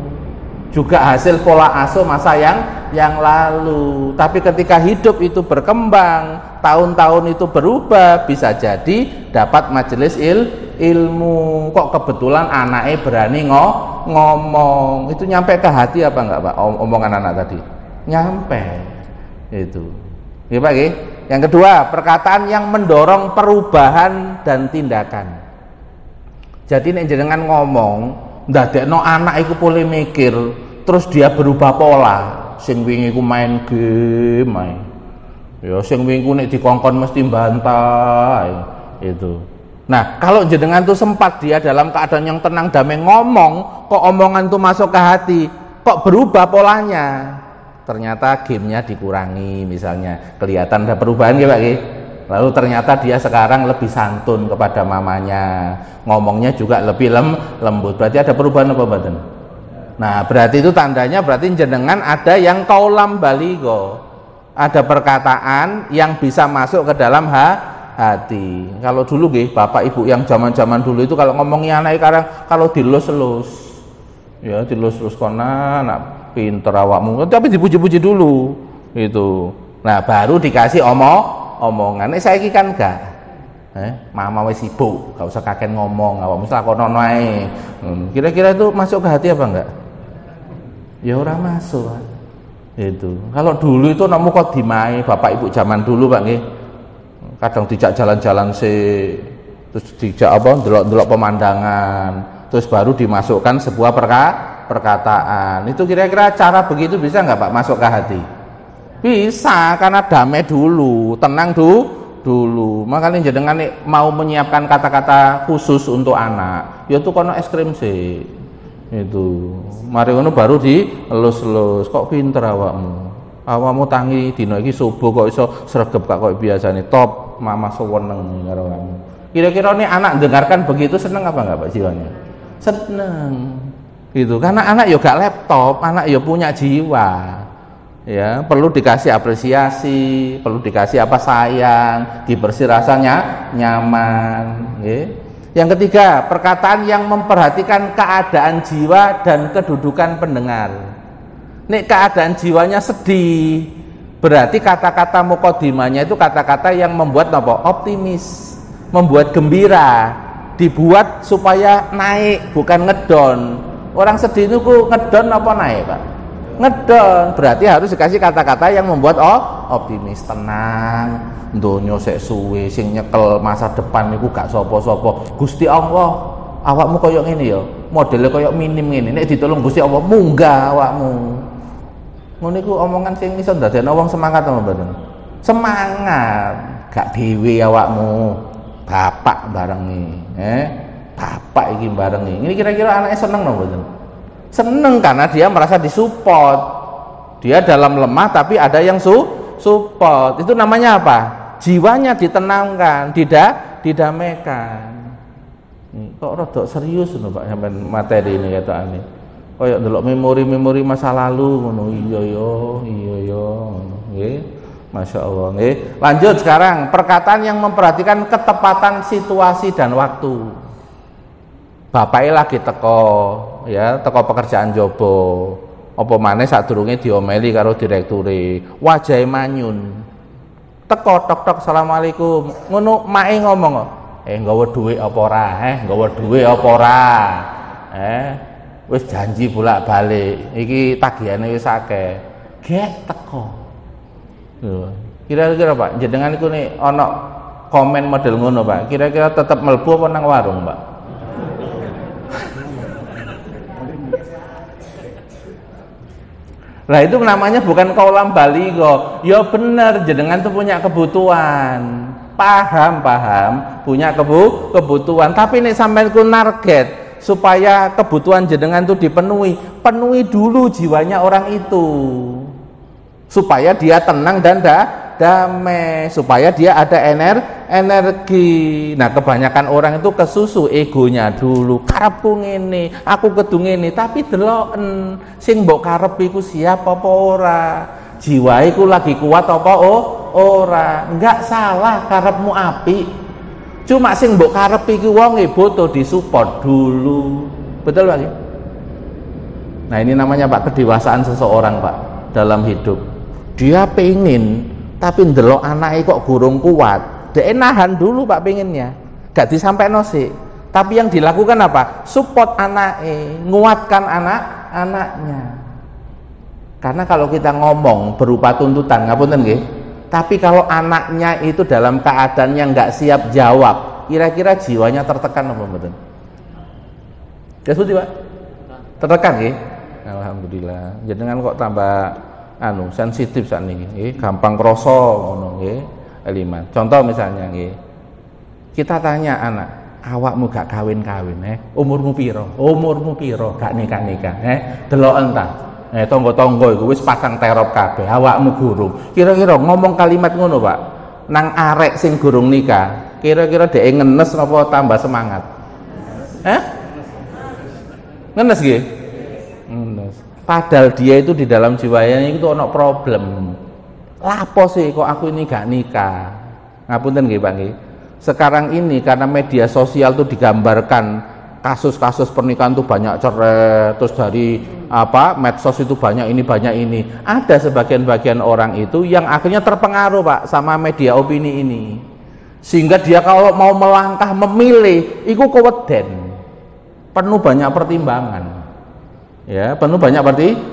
Juga hasil pola asuh masa yang lalu. Tapi ketika hidup itu berkembang, tahun-tahun itu berubah, bisa jadi dapat majelis ilmu. Kok kebetulan anaknya berani ngomong. Itu nyampe ke hati apa enggak, Pak? Omongan anak tadi nyampe. Itu ya, Pak. Yang kedua, perkataan yang mendorong perubahan dan tindakan. Jadi nek jenengan ngomong ndadekno anak iku pole mikir, terus dia berubah pola. Sing wingi ku main game ae. Ya sing wingi ku nek dikongkon mesti bantah. Itu. Nah, kalau jenengan tuh sempat dia dalam keadaan yang tenang damai ngomong, kok omongan tuh masuk ke hati, kok berubah polanya? Ternyata gamenya dikurangi misalnya. Kelihatan ada perubahan ya, Pak. Lalu ternyata dia sekarang lebih santun kepada mamanya, ngomongnya juga lebih lembut. Berarti ada perubahan apa mboten? Nah, berarti itu tandanya berarti jenengan ada yang kaulam baligho. Ada perkataan yang bisa masuk ke dalam hati. Kalau dulu nggih, bapak ibu yang zaman-zaman dulu itu kalau ngomongnya anak sekarang kalau dilus-elus. Ya, dilus-elus konan, nak pinter awakmu. Tapi dipuji-puji dulu. Itu. Nah, baru dikasih omongan. Nek saiki kan gak. Mama wis sibuk, gak usah kakek ngomong, awakmu lakonono ae. Kira-kira itu masuk ke hati apa enggak? Ya ora masuk. Itu. Kalau dulu itu namu kok dimai bapak ibu zaman dulu, Pak nggih. Kadang dijak jalan-jalan terus dijak apa? Delok-delok pemandangan, terus baru dimasukkan sebuah perkataan. Itu kira-kira cara begitu bisa enggak, Pak, masuk ke hati? Bisa, karena damai dulu, tenang dulu. Makanya jenengan mau menyiapkan kata-kata khusus untuk anak, ya tuh kono es krim sih. Itu. Mari ngono baru dielus-elus. Kok pinter awakmu tangi dina iki subuh kok iso sregep kok biasane. Top, mama seneng karo kamu. Kira-kira nih anak dengarkan begitu seneng apa enggak, Pak, jiwanya? Seneng. Gitu. Karena anak ya gak laptop, anak ya punya jiwa. Ya, perlu dikasih apresiasi, perlu dikasih apa sayang, dibersih rasanya nyaman. Yang ketiga, perkataan yang memperhatikan keadaan jiwa dan kedudukan pendengar. Nek keadaan jiwanya sedih, berarti kata-kata mukodimanya itu kata-kata yang membuat apa? Optimis, membuat gembira, dibuat supaya naik, bukan ngedon. Orang sedih itu ngedon apa naik, Pak? Ngedon, berarti harus dikasih kata-kata yang membuat optimis, tenang, donya sek suwe, sing nyekel masa depan niku gak sapa-sapa. Gusti Allah, awakmu koyo ngene ya, modele koyo minim ngene. Nek ditolong Gusti Allah, munggah awakmu. Ngono iku omongan sing iso ndadekno wong semangat apa mboten? Semangat, gak dhewe awakmu. Bapak barengi, bapak iki barengi. Ini kira-kira anaknya seneng napa mboten? Seneng karena dia merasa disupport. Dia dalam lemah tapi ada yang support. Itu namanya apa? Jiwanya ditenangkan, didamaikan. Kok rada serius lho, Pak, sampean materi ini ketokane. Kayak ndelok memori-memori masa lalu ngono. Iya ya. Nggih. Masya Allah. Nggih. Lanjut sekarang, perkataan yang memperhatikan ketepatan situasi dan waktu. Bapaknya lagi teko pekerjaan jobo, Apa maneh sadurunge diomeli karo direkture, wajahe manyun. Teko tok-tok asalamualaikum. Ngono mae ngomong kok. Nggawa dhuwit apa ora? Nggawa dhuwit apa ora? Wis janji bolak-balik. Iki tagihane wis akeh. Gek teko. Lho, kira-kira Pak, jenengan iku nek ana komen model ngono Pak, kira-kira tetep mlebu apa nang warung Pak? Nah itu namanya bukan kaulam baligho. Ya bener, jenengan tuh punya kebutuhan. Paham, punya kebutuhan. Tapi nih sampai ku narget supaya kebutuhan jenengan tuh dipenuhi. Penuhi dulu jiwanya orang itu. Supaya dia tenang dan damai, supaya dia ada energi. Nah kebanyakan orang itu kesusu egonya dulu, karepku ngene, aku kudu ngene, tapi deloken sing mbok karep iku siap apa ora, jiwa iku lagi kuat apa ora. Enggak salah karepmu apik, cuma sing mbok karep iki wonge butuh disupport dulu, betul Pak? Nah ini namanya Pak kedewasaan seseorang Pak dalam hidup. Dia pengen tapi ndelok anake kok gurung kuat, dia nahan dulu Pak pengennya, gak disampaikno sik. Tapi yang dilakukan apa? Support anake, nguatkan anaknya. Karena kalau kita ngomong berupa tuntutan, ngapunten nggih. Tapi kalau anaknya itu dalam keadaan yang nggak siap jawab, kira-kira jiwanya tertekan apa mboten? Ya sudah Pak. Tertekan nggih. Alhamdulillah. Jenengan kok tambah sensitif saat ini, gampang kroso ngono nggih. Eliman. Contoh misalnya nggih. Kita tanya anak, awakmu gak kawin-kawin umurmu piro? Umurmu piro? Gak nikah-nikah deloken ta. Tonggo-tonggo iku wis pasang terop kabeh, awakmu gurung. Kira-kira ngomong kalimat ngono, Pak, nang arek sing gurung nikah, kira-kira dhek ngenes apa tambah semangat? Ngenes nggih? Ngenes. Padahal dia itu di dalam jiwanya itu ono problem. Lapo sih kok aku ini gak nikah? Ngapunten nggih Pak nggih. Sekarang ini karena media sosial tuh digambarkan kasus-kasus pernikahan tuh banyak cerai, terus dari medsos itu banyak ini. Ada sebagian-bagian orang itu yang akhirnya terpengaruh Pak sama media opini ini, sehingga dia kalau mau melangkah memilih, itu keweden, penuh banyak pertimbangan. Ya, penuh banyak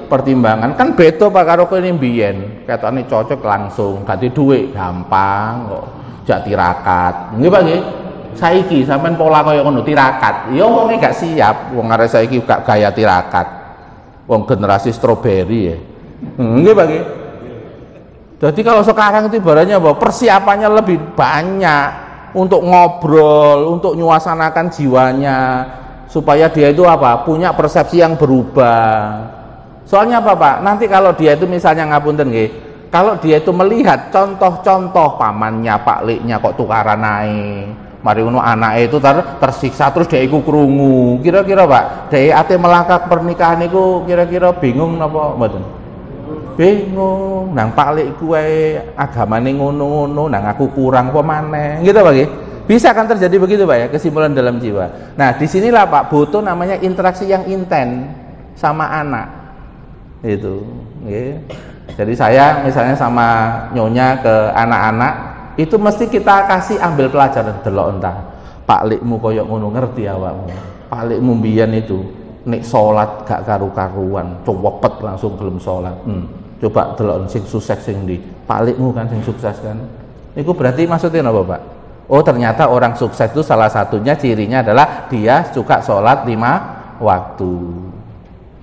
pertimbangan. Kan beda Pak karo kene mbiyen, ketane cocok langsung, ganti duit gampang kok, jak tirakat. Nggih Pak nggih. Saiki sampean pola kaya ngono tirakat. Ya wonge gak siap, wong arek saiki gak gaya tirakat. Wong generasi stroberi ya. Nggih Pak nggih. Jadi kalau sekarang itu ibaratnya bahwa persiapannya lebih banyak untuk ngobrol, untuk nyuasanakan jiwanya, supaya dia itu punya persepsi yang berubah. Soalnya apa Pak? Nanti kalau dia itu misalnya ngapunten nggih, kalau dia itu melihat contoh-contoh pamannya, Pak Liknya kok tukaran naik, mari ngono anake itu tersiksa terus dia iku krungu. Kira-kira Pak, dhek ate melangkah pernikahan iku kira-kira bingung napa mboten? Bingung. Nang Pak Lik kuwe agamane ngono-ngono, nang aku kurang apa maneh. Gitu Pak nggih. Bisa kan terjadi begitu Pak ya, kesimpulan dalam jiwa. Nah disinilah Pak butuh namanya interaksi yang intens sama anak itu. Jadi saya misalnya sama nyonya ke anak-anak itu mesti kita kasih ambil pelajaran delok entah Pak Likmu koyok ngono ngerti awakmu. Pak Likmu mbiyen itu nek salat gak karu-karuan, cowepet langsung gelem salat. Coba delok sing sukses sing ndi? Pak Likmu kan sing sukses kan. Iku berarti maksudnya apa Pak? Oh ternyata orang sukses itu salah satunya cirinya adalah dia suka sholat 5 waktu.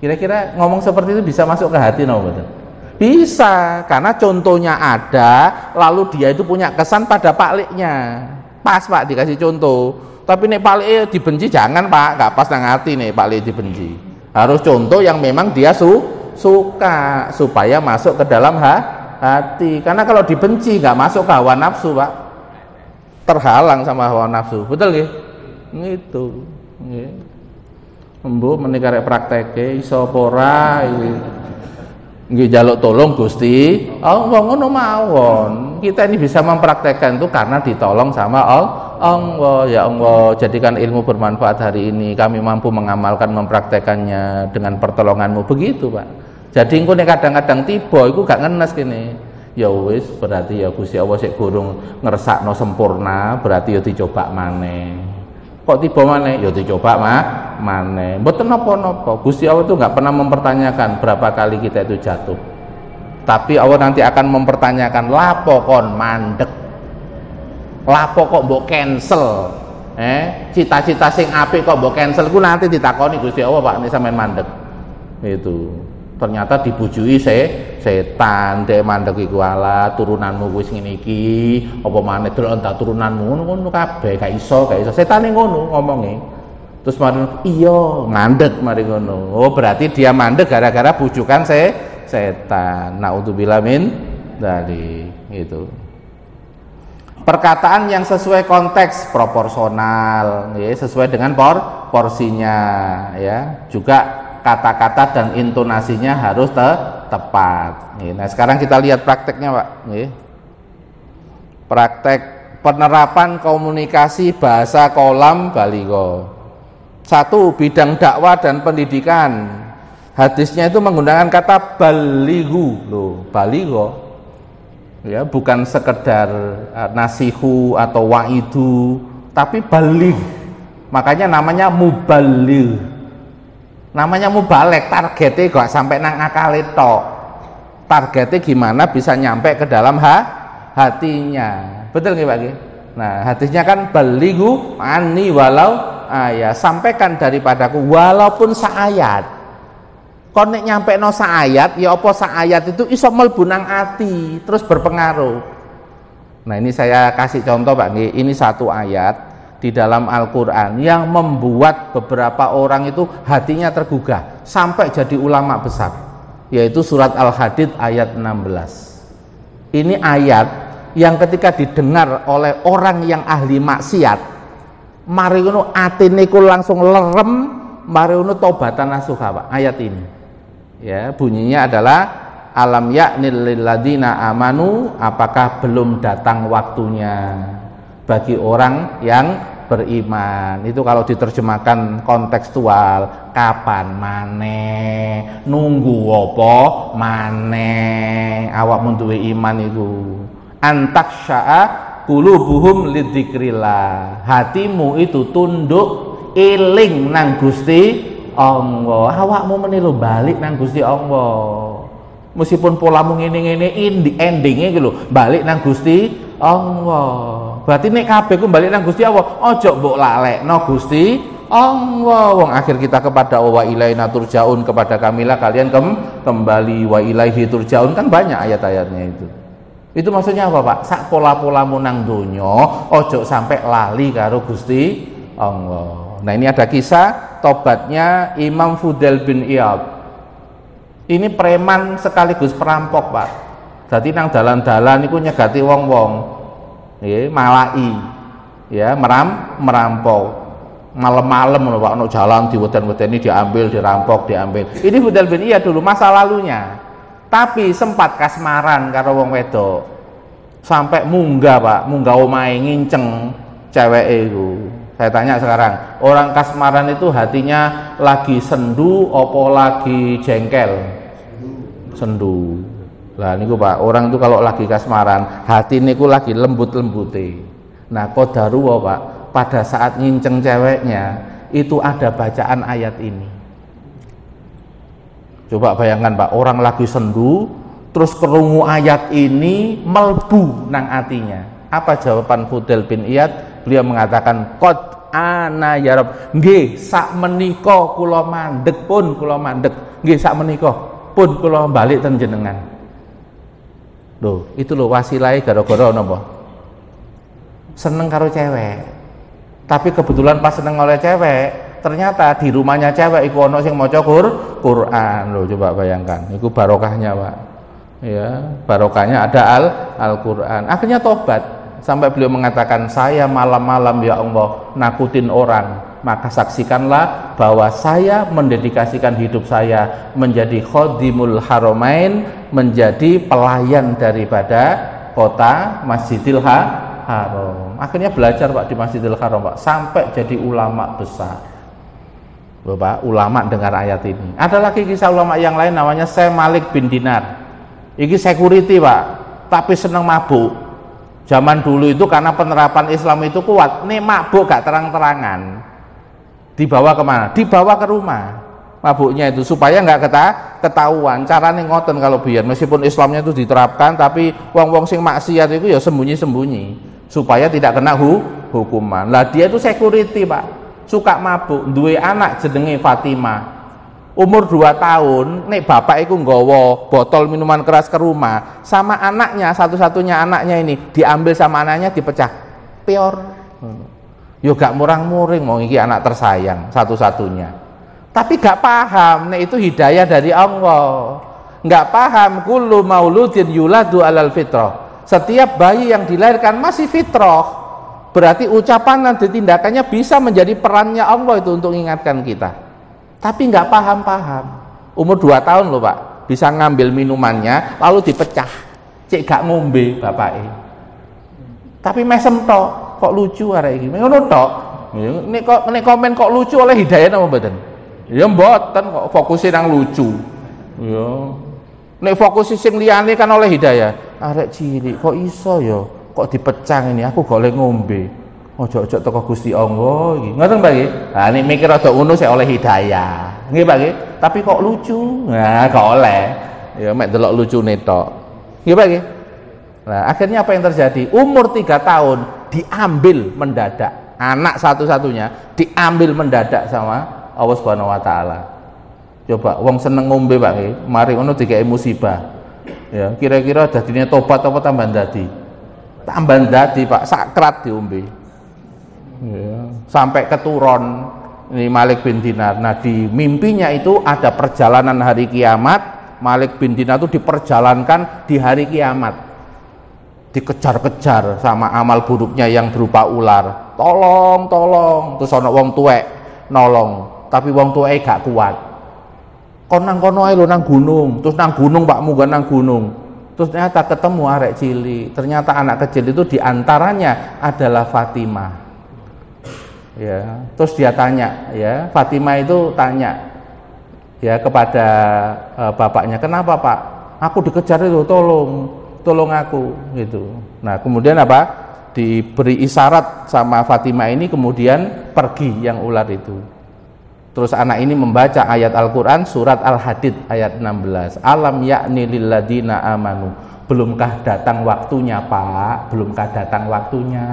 Kira-kira ngomong seperti itu bisa masuk ke hati no betul? Bisa, karena contohnya ada, lalu dia itu punya kesan pada Pak Liknya. Pas Pak dikasih contoh. Tapi nih Pak Lik dibenci jangan Pak, nggak pas nang hati nih Pak Lik dibenci. Harus contoh yang memang dia suka supaya masuk ke dalam hati. Karena kalau dibenci nggak masuk ke hawa nafsu Pak. Terhalang sama hawa nafsu, betul nggih? Gitu. Nggih. Mbok menika rek prakteke iso apa ora iki. Nggih njaluk tolong Gusti. Allah ngono mawon. Kita ini bisa mempraktekkan itu karena ditolong sama Allah. Ya Allah, jadikan ilmu bermanfaat hari ini. Kami mampu mengamalkan mempraktekannya dengan pertolongan-Mu. Begitu, Pak. Jadi engko nek kadang-kadang tiba iku gak ngenes kene. Ya wis berarti ya Gusti Allah sik gurung ngersakno sempurna, berarti ya dicoba maneh. Kok tiba maneh? Ya dicoba maneh. Mboten napa-napa. Gusti Allah itu enggak pernah mempertanyakan berapa kali kita itu jatuh. Tapi Allah nanti akan mempertanyakan lapo kon mandek. Lapo kok mbok cancel? Cita-cita sing apik kok mbok cancel ku nanti ditakoni Gusti Allah, Pak, nek sampean mandek. Itu. Ternyata dibujui setan, dek mandek iku ala turunanmu wis ngene iki, apa maneh delok entak turunanmu ngono kabeh, gak iso. Setane ngono ngomonge. Terus mari iya mandek mari ngono. Oh, berarti dia mandek gara-gara bujukan setan. Naudzubillah min dzalik. Itu. Perkataan yang sesuai konteks proporsional, ya, sesuai dengan porsinya, ya. Juga kata-kata dan intonasinya harus tepat. Nah, sekarang kita lihat prakteknya, Pak. Praktek penerapan komunikasi bahasa kolam baligo. 1. Bidang dakwah dan pendidikan. Hadisnya itu menggunakan kata balighu, loh, baligo. Ya, bukan sekedar nasihu atau waidu, tapi baligh. Makanya namanya mubaligh. Namanya mubalek, targetnya gak sampai nang akale tok. Targetnya gimana bisa nyampe ke dalam hatinya. Betul nggih Pak? Nah, hadisnya kan balighu anni walau ayat, sampaikan daripadaku walaupun saayat. Kon nek nyampe no saayat, ya apa saayat itu iso mlebu nang ati, terus berpengaruh. Nah, ini saya kasih contoh Pak nggih. Ini satu ayat di dalam Al-Quran yang membuat beberapa orang itu hatinya tergugah sampai jadi ulama besar, yaitu surat Al-Hadid ayat 16. Ini ayat yang ketika didengar oleh orang yang ahli maksiat, mari ngono atine ku langsung lerem, mari ngono tobatan nasuha Pak. Ayat ini ya bunyinya adalah alam ya'nil lil ladina amanu, apakah belum datang waktunya bagi orang yang beriman. Itu kalau diterjemahkan kontekstual, kapan maneh, nunggu apa maneh awakmu duwe iman iku. Antaksya'a qulubuhum lidzikrillah, hatimu itu tunduk eling nang Gusti Allah. Awakmu meneh lho balik nang Gusti Allah. Meskipun polamu ngene-ngene endingnya gitu, balik nang Gusti Allah. Berarti nek kabeh ku balik nang Gusti Allah, ojo mbok lalekno Gusti Allah. Wong akhir kita kepada wa ilaina turjaun, kepada kamilah kalian kembali, wa ilaihi turjaun, kan banyak ayat-ayatnya itu. Itu maksudnya apa, Pak? Sak pola-polamu nang donya, ojo sampai lali karo Gusti Allah. Nah, ini ada kisah tobatnya Imam Fudail bin Iyad. Ini preman sekaligus perampok, Pak. Jadi nang dalan-dalan iku nyegati wong-wong. Nggih, malai. Ya, merampok. Malam-malam lho Pak, ono jalan diweden-wedeni diambil, dirampok, diambil. Ini Fudail bin Iyad dulu masa lalunya. Tapi sempat kasmaran karo wong wedok. Sampai munggah, Pak, munggah omahe nginceng ceweke iku. Saya tanya sekarang, orang kasmaran itu hatinya lagi sendu opo lagi jengkel? Sendu. Lah niku Pak, orang itu kalau lagi kasmaran, hati niku lagi lembut-lembute. Nah, qadarullah Pak, pada saat nginceng ceweknya itu ada bacaan ayat ini. Coba bayangkan Pak, orang lagi sendu terus kerungu ayat ini melbu nang atinya. Apa jawaban Fudail bin Iyad? Beliau mengatakan qad ana ya Rabb, nggih sak menika kula mandeg pun kula mandeg, nggih sak menika pun kula balik ten jenengan. Loh, itu loh wasilahe gara-gara napa? Seneng karo cewek. Tapi kebetulan pas seneng oleh cewek, ternyata di rumahnya cewek iku ono sing maca Quran. Loh, coba bayangkan, iku barokahnya, Pak. Ya, barokahnya ada Al-Qur'an. Akhirnya tobat. Sampai beliau mengatakan, saya malam-malam ya Allah nakutin orang, maka saksikanlah bahwa saya mendedikasikan hidup saya menjadi khadimul haramain, menjadi pelayan daripada kota Masjidil Haram. Akhirnya belajar Pak di Masjidil Haram Pak, sampai jadi ulama besar. Bapak ulama dengar ayat ini. Ada lagi kisah ulama yang lain namanya Syekh Malik bin Dinar. Iki security Pak, tapi seneng mabuk. Zaman dulu itu karena penerapan Islam itu kuat, nih mabuk gak terang-terangan. Dibawa kemana? Dibawa ke rumah. Mabuknya itu supaya nggak ketahuan. Caranya ngoten kalau biar meskipun Islamnya itu diterapkan, tapi wong-wong sing maksiat itu ya sembunyi-sembunyi supaya tidak kena hukuman. Lah dia itu security Pak, suka mabuk, duwe anak jenenge Fatimah. Umur 2 tahun, nek bapak iku nggawa botol minuman keras ke rumah, sama anaknya, satu-satunya anaknya ini diambil sama anaknya, dipecah. Pior. Yo gak murang-muring, mau iki anak tersayang satu-satunya. Tapi gak paham, nek itu hidayah dari Allah. Gak paham, kullu mauludin yuladu alal fitrah. Setiap bayi yang dilahirkan masih fitrah. Berarti ucapan dan tindakannya bisa menjadi perannya Allah itu untuk mengingatkan kita. Tapi nggak paham-paham. Umur 2 tahun loh Pak, bisa ngambil minumannya lalu dipecah. Cek gak ngombe bapake. Tapi mesem tok, kok lucu arek iki. Ngono tok. Nek komen kok lucu oleh hidayah napa mboten? Ya mboten kok fokusin nang lucu. Ya. Nek fokus sing liyane kan oleh hidayah. Arek cilik kok iso ya? Kok dipecah ini? Aku gak oleh ngombe. Ojo-ojo teko Gusti Allah iki. Ngoten Pak nggih. Lah nek mikir rada ngono sik oleh hidayah. Nggih Pak nggih. Tapi kok lucu? Nah, gak oleh. Ya mek delok lucune tok. Nggih Pak nggih. Nah, akhirnya apa yang terjadi? Umur 3 tahun diambil mendadak. Anak satu-satunya diambil mendadak sama Allah Subhanahu wa taala. Coba wong seneng ngombe Pak nggih, mari ngono dikeki musibah. Ya, kira-kira dadine tobat apa tambah dadi? Tambah dadi Pak, sakrat diombe. Ya, sampai keturun ini Malik bin Dinar. Nah di mimpinya itu ada perjalanan hari kiamat. Malik bin Dinar itu diperjalankan di hari kiamat, dikejar-kejar sama amal buruknya yang berupa ular. Tolong terus ana wong tuwek nolong, tapi wong tuwek gak kuat. Kon nang kono ae lho nang gunung. Terus nang gunung Pak, munggah nang gunung. Terus ternyata ketemu arek cilik. Ternyata anak kecil itu diantaranya adalah Fatimah. Ya, terus dia tanya, ya Fatimah itu tanya, ya kepada bapaknya, kenapa Pak? Aku dikejar itu, tolong aku, gitu. Nah kemudian apa? Diberi isyarat sama Fatimah ini, kemudian pergi yang ular itu. Terus anak ini membaca ayat Al-Quran surat Al-Hadid ayat 16. Alam ya'ni lilladina amanu. Belumkah datang waktunya Pak? Belumkah datang waktunya?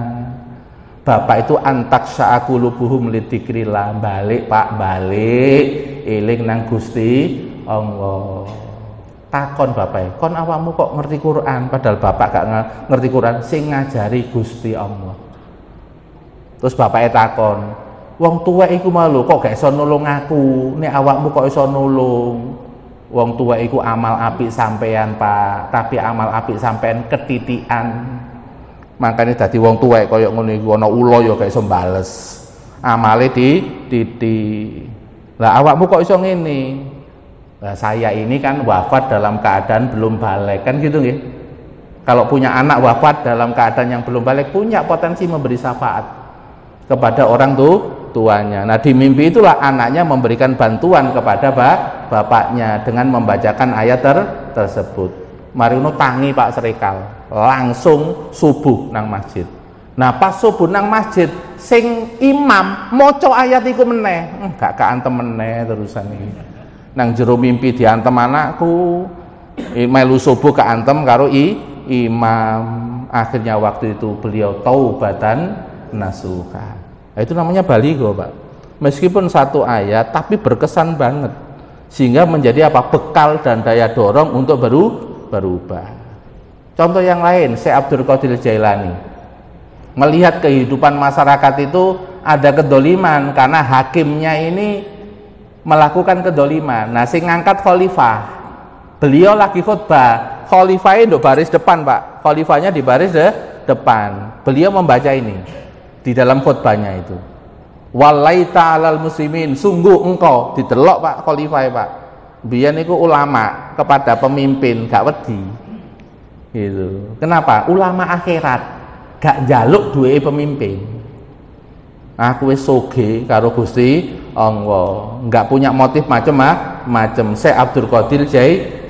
Bapak itu antak sa'akulubuhum lidzikrillah. Balik Pak, balik eling nang Gusti Allah. Takon bapak, kon awakmu kok ngerti Quran padahal bapak gak ngerti Quran, sing ngajari Gusti Allah. Terus bapaknya takon, wong tuwek iku malu kok gak iso nulung aku, nek awakmu kok iso nulung. Wong tuwek iku amal apik sampean Pak, tapi amal apik sampean ketitikan. Makanya dadi wong tuwek kaya ngono iku ana ula ya gak iso bales. Amale titik. Lah awakmu kok iso ngene? Lah saya ini kan wafat dalam keadaan belum balik, kan gitu nggih. Kalau punya anak wafat dalam keadaan yang belum balik, punya potensi memberi syafaat kepada orang tuanya. Nah, di mimpi itulah anaknya memberikan bantuan kepada bapaknya dengan membacakan ayat tersebut. Mari ngono tangi Pak Srekal, langsung subuh nang masjid. Nah, pas subuh nang masjid, sing imam maca ayat iku meneh, gak kaantem meneh terusan iki. Nang jero mimpi diantem anakku, melu subuh kaantem karo imam. Akhirnya waktu itu beliau taubatan nasuha. Nah, itu namanya baligho, Pak. Meskipun satu ayat tapi berkesan banget. Sehingga menjadi apa? Bekal dan daya dorong untuk berubah. Contoh yang lain, Syekh Abdul Qadir Jailani melihat kehidupan masyarakat itu ada kedoliman karena hakimnya ini melakukan kedoliman. Nah, sing ngangkat khalifah, beliau lagi khutbah, khalifahnya di baris depan Pak, khalifahnya di baris depan. Beliau membaca ini di dalam khutbahnya itu, walaita alal muslimin, sungguh engkau didelok Pak khalifah Pak, biyen niku ulama kepada pemimpin gak wedi gitu. Kenapa? Ulama akhirat gak njaluk duwe pemimpin. Aku wis soge karo Gusti Allah, enggak punya motif macem-macem. Syekh Abdul Qadir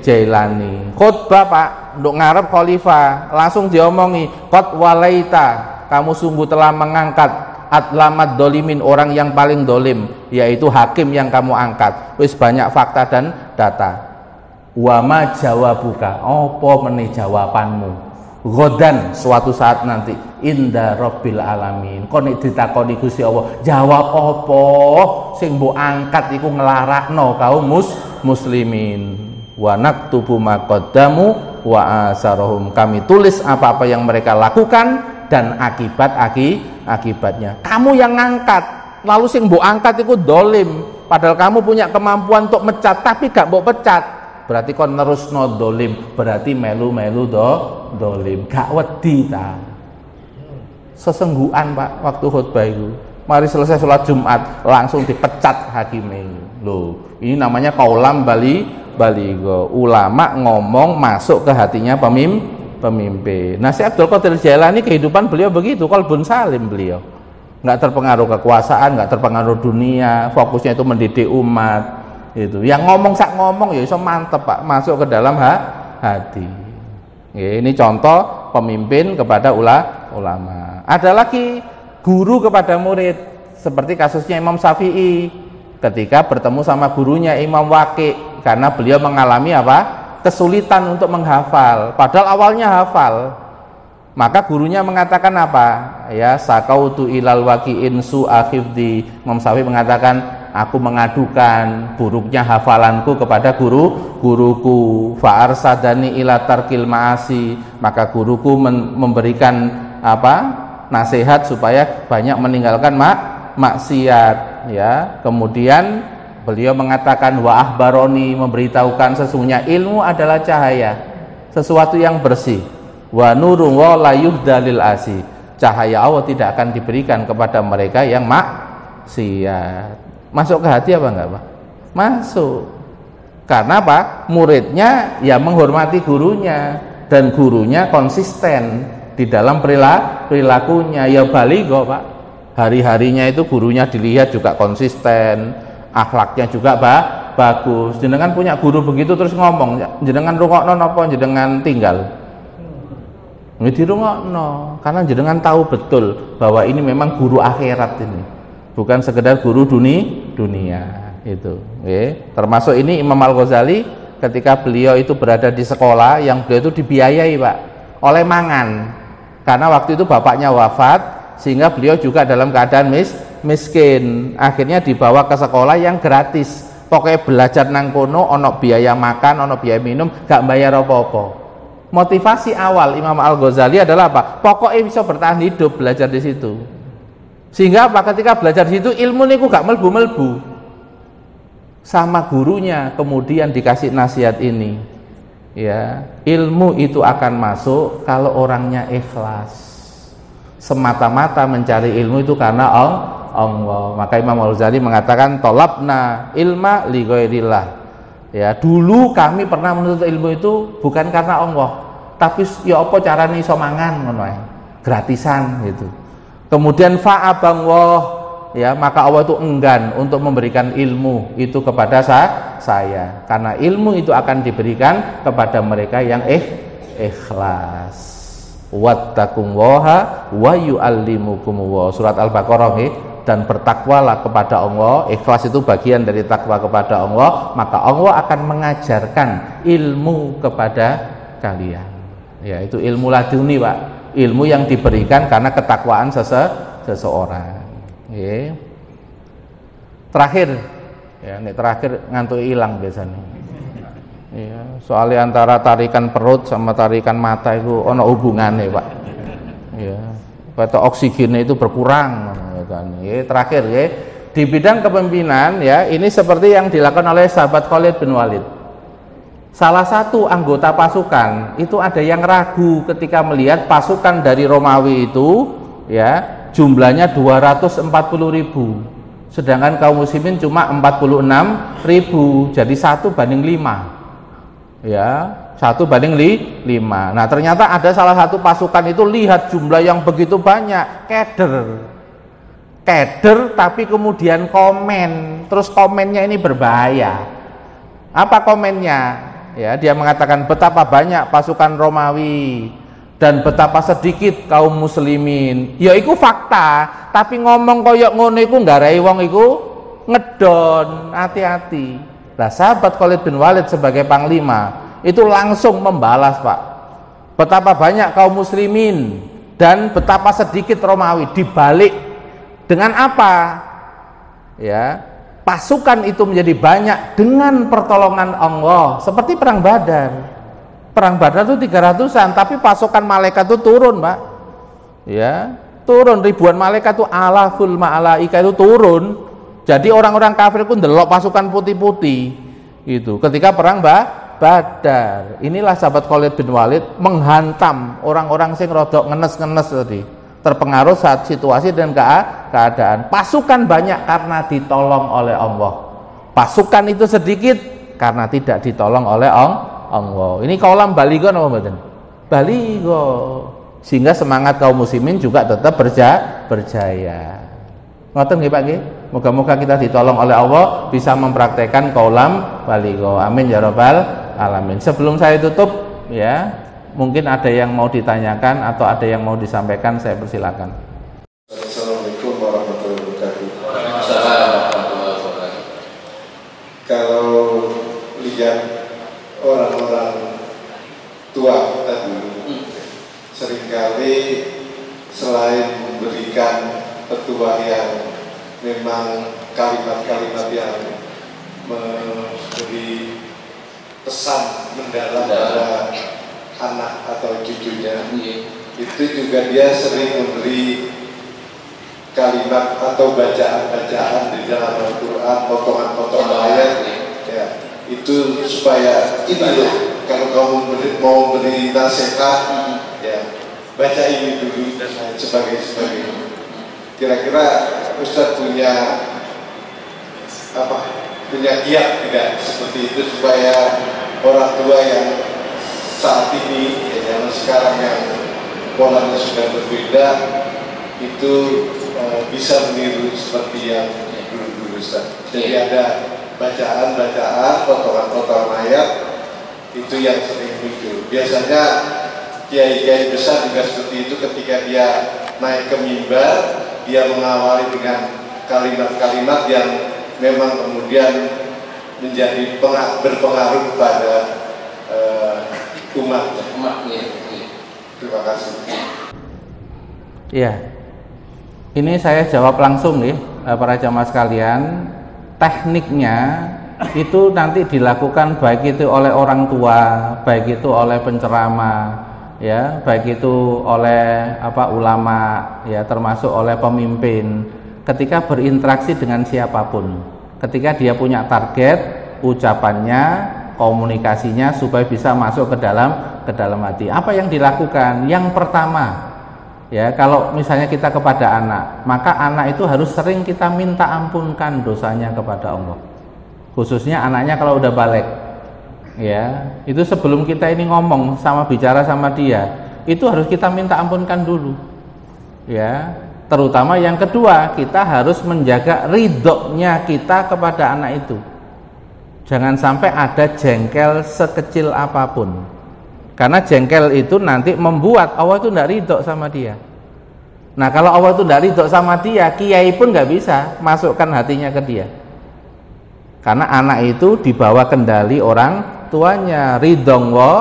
Jailani khotbah Pak, nduk ngarep khalifah, langsung diomongi, qad walaita, kamu sungguh telah mengangkat atlamat dolimin, orang yang paling dolim, yaitu hakim yang kamu angkat. Wis banyak fakta dan data. Wama jawabuka, apa meneh jawabanmu? Godan suatu saat nanti inda rabbil alamin, kon ditakoni Gusti Allah, jawab apa sing mbok angkat iku nglarakno kaum muslimin. Wa naktubu ma qaddamu wa asarahum, kami tulis apa-apa yang mereka lakukan dan akibatnya. Kamu yang ngangkat, lalu sing mbok angkat iku dolim, padahal kamu punya kemampuan untuk mecat tapi gak mbok pecat. Berarti kon nerusno dolim, berarti melu-melu dolim, gak wedi ta. Sesenggukan Pak waktu khutbah itu. Mari selesai sholat Jumat langsung dipecat hakimnya. Loh, ini namanya kaulam baligo. Ulama ngomong masuk ke hatinya pemimpin. Nah, Syekh Abdul Qadir Jailani kehidupan beliau begitu, qalbun salim beliau. Nggak terpengaruh kekuasaan, nggak terpengaruh dunia, fokusnya itu mendidik umat. Itu yang ngomong ya iso mantep Pak, masuk ke dalam hati. Ya, ini contoh pemimpin kepada ulama. Ada lagi guru kepada murid, seperti kasusnya Imam Syafi'i ketika bertemu sama gurunya Imam Waqi, karena beliau mengalami kesulitan untuk menghafal, padahal awalnya hafal. Maka gurunya mengatakan apa? Ya, sakautu ilal waqi'in su'a hifdzi. Imam Syafi'i mengatakan, aku mengadukan buruknya hafalanku kepada guruku. Fa arsadani ila tarkil ma'asi, maka guruku memberikan nasihat supaya banyak meninggalkan maksiat, ya. Kemudian beliau mengatakan wa ahbaroni, memberitahukan sesungguhnya ilmu adalah cahaya, sesuatu yang bersih. Wa nurun wa la yuhdalil asi, cahaya Allah tidak akan diberikan kepada mereka yang maksiat. Masuk ke hati apa enggak Pak? Masuk. Karena apa? Muridnya ya menghormati gurunya, dan gurunya konsisten di dalam perilakunya. Ya baligho Pak, hari-harinya itu gurunya dilihat juga konsisten, akhlaknya juga bagus. Jenengan punya guru begitu terus ngomong, jenengan rungokno napa jenengan tinggal? Ini dirungokno, karena jenengan tahu betul bahwa ini memang guru akhirat ini, bukan sekedar guru dunia itu. Termasuk ini Imam Al-Ghazali ketika beliau itu berada di sekolah yang beliau itu dibiayai Pak oleh mangan, karena waktu itu bapaknya wafat sehingga beliau juga dalam keadaan miskin. Akhirnya dibawa ke sekolah yang gratis, pokoknya belajar nang kono ono biaya makan, ono biaya minum, gak bayar apa-apa. Motivasi awal Imam Al-Ghazali adalah apa? Pokoknya bisa bertahan hidup belajar di situ. Sehingga apa? Ketika belajar di situ ilmu niku gak melbu-melbu. Sama gurunya kemudian dikasih nasihat ini. Ya, ilmu itu akan masuk kalau orangnya ikhlas. Semata-mata mencari ilmu itu karena Allah. Maka Imam Al-Ghazali mengatakan tolabna ilma li ghairillah. Ya, dulu kami pernah menuntut ilmu itu bukan karena Allah, tapi ya apa carane iso mangan ngono ae, gratisan gitu. Kemudian fa'abangwah, ya, maka Allah itu enggan untuk memberikan ilmu itu kepada saya, karena ilmu itu akan diberikan kepada mereka yang ikhlas. Wattaqullaha wa yu'allimukumullah, surat Al-Baqarah. Dan bertakwalah kepada Allah, ikhlas itu bagian dari takwa kepada Allah, maka Allah akan mengajarkan ilmu kepada kalian. Ya, itu ilmu laduni Pak, ilmu yang diberikan karena ketakwaan seseorang. Ya. Terakhir, ya, ini terakhir ngantuk hilang biasanya. Ya, soalnya antara tarikan perut sama tarikan mata itu ono hubungannya Pak. Ya, kata oksigennya itu berkurang. Ya, terakhir ya, di bidang kepemimpinan ya, ini seperti yang dilakukan oleh sahabat Khalid bin Walid. Salah satu anggota pasukan itu ada yang ragu ketika melihat pasukan dari Romawi itu ya jumlahnya 240.000, sedangkan kaum muslimin cuma 46.000, jadi 1:5 ya, 1:5. Nah, ternyata ada salah satu pasukan itu lihat jumlah yang begitu banyak, keder. keder tapi kemudian komen, terus komennya ini berbahaya. Apa komennya? Ya, dia mengatakan betapa banyak pasukan Romawi dan betapa sedikit kaum muslimin. Ya iku fakta, tapi ngomong koyok ngono iku nggarai wong iku ngedon, hati-hati. Lah sahabat Khalid bin Walid sebagai panglima itu langsung membalas, Pak. Betapa banyak kaum muslimin dan betapa sedikit Romawi, dibalik dengan apa? Ya, pasukan itu menjadi banyak dengan pertolongan Allah, seperti perang Badar. Perang Badar itu 300-an, tapi pasukan malaikat itu turun, Pak. Ya, turun ribuan malaikat itu, alaful malaika itu turun. Jadi orang-orang kafir pun ndelok pasukan putih-putih itu ketika perang Badar. Inilah sahabat Khalid bin Walid menghantam orang-orang sing rodok ngenes-ngenes tadi, terpengaruh saat situasi dan keadaan. Pasukan banyak karena ditolong oleh Allah. Pasukan itu sedikit karena tidak ditolong oleh Allah. Ini kaulam baligo apa mboten? Baligo. Sehingga semangat kaum muslimin juga tetap berjaya. Ngoten nggih Pak nggih? Moga-moga kita ditolong oleh Allah bisa mempraktekkan kaulam baligo. Amin ya rabbal alamin. Sebelum saya tutup ya, mungkin ada yang mau ditanyakan atau ada yang mau disampaikan, saya persilakan. Assalamualaikum warahmatullahi wabarakatuh. Waalaikumsalam. Kalau lihat orang-orang tua kita dulu, seringkali selain memberikan petua yang memang kalimat-kalimat yang memberi pesan mendalam pada anak atau cucunya, itu juga dia sering memberi kalimat atau bacaan-bacaan di dalam Al-Quran, potongan-potongan ayat, ya, itu supaya ini loh, kalau kamu mau beri nasihat, ya, baca ini dulu dan lain sebagainya. Kira-kira Ustaz punya apa? Punya kiat tidak seperti itu supaya orang tua yang saat ini, ya, yang sekarang yang polanya sudah berbeda itu bisa meniru seperti yang dulu-dulu Ustaz. Jadi ada bacaan-bacaan, potongan-potongan ayat itu yang sering muncul. Biasanya kiai-kiai besar juga seperti itu, ketika dia naik ke mimbar, dia mengawali dengan kalimat-kalimat yang memang kemudian menjadi berpengaruh pada umatnya. Terima kasih. Iya, ini saya jawab langsung nih para jamaah sekalian. Tekniknya itu nanti dilakukan baik itu oleh orang tua, baik itu oleh penceramah, ya, baik itu oleh ulama, ya, termasuk oleh pemimpin. Ketika berinteraksi dengan siapapun, ketika dia punya target, ucapannya, komunikasinya supaya bisa masuk ke dalam hati. Apa yang dilakukan? Yang pertama, ya, kalau misalnya kita kepada anak, maka anak itu harus sering kita minta ampunkan dosanya kepada Allah. Khususnya anaknya kalau udah balik, ya, itu sebelum kita ini ngomong sama bicara sama dia, itu harus kita minta ampunkan dulu, ya. Terutama yang kedua, kita harus menjaga ridhonya kita kepada anak itu. Jangan sampai ada jengkel sekecil apapun, karena jengkel itu nanti membuat Allah itu tidak ridho sama dia. Nah, kalau Allah itu tidak ridho sama dia, kiai pun nggak bisa masukkan hatinya ke dia, karena anak itu dibawa kendali orang tuanya. Ridhong wa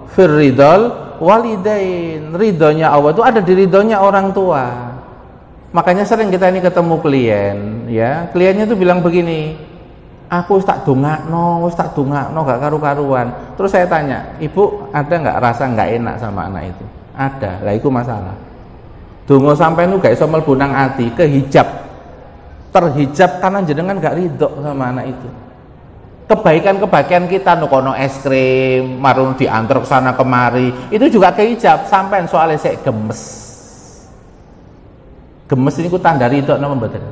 firridol walidain, ridhonya Allah itu ada di ridhonya orang tua. Makanya sering kita ini ketemu klien, ya, kliennya tuh bilang begini, aku tak dongakno gak karu-karuan. Terus saya tanya, ibu ada nggak rasa nggak enak sama anak itu? Ada. Lah itu masalah. Dongo sampai nu gak iso mlebu nang ati, terhijab karena jenengan gak ridho sama anak itu. Kebaikan kita nukono es krim, marun diantar ke sana kemari, itu juga kehijab. Sampai soalnya saya gemes. Gemes ini ku tanda ridho nama mboten?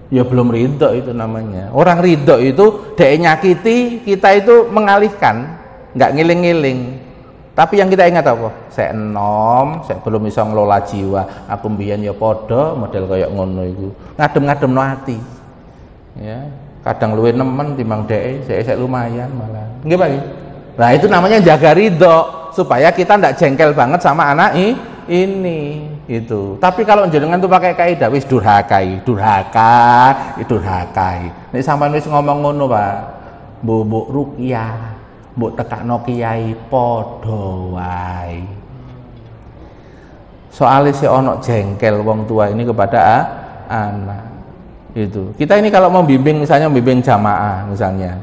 Ya belum ridho itu namanya. Orang ridho itu dek nyakiti, kita itu mengalihkan, nggak ngiling-ngiling. Tapi yang kita ingat apa? Saya enom, saya belum bisa ngelola jiwa. Aku mbiyen ya padha model kaya ngono iku. Ngadem-ngademno ati. Ya, kadang luwih nemen timbang dhek, saya lumayan malah. Nggih, Pak. Nah, itu namanya jaga ridho supaya kita ndak jengkel banget sama anak ini itu. Tapi kalau jenengan tuh pakai kaidah wis durhakai. Nek sampean wis ngomong ngono, Pak. Mbok ruqyah, mbok tekakno kiai padha wae. Soalnya si ono jengkel wong tua ini kepada anak. Itu. Kita ini kalau membimbing misalnya membimbing jamaah misalnya.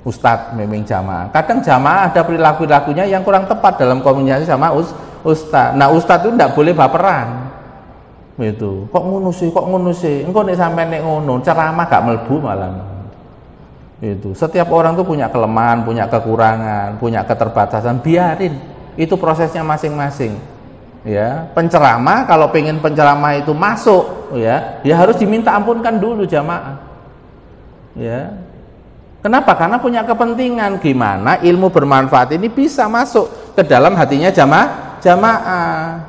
Ustadz membimbing jamaah. Kadang jamaah ada perilaku-perilakunya yang kurang tepat dalam komunikasi sama ustadz. Nah, ustadz itu tidak boleh baperan. Itu. Kok ngono sih? Engko nek sampean nek ngono, ceramah gak mlebu malah. Itu. Setiap orang tuh punya kelemahan, punya kekurangan, punya keterbatasan, biarin. Itu prosesnya masing-masing. Ya, penceramah kalau pengen penceramah itu masuk, ya harus diminta ampunkan dulu jamaah. Ya. Kenapa? Karena punya kepentingan gimana ilmu bermanfaat ini bisa masuk ke dalam hatinya jamaah.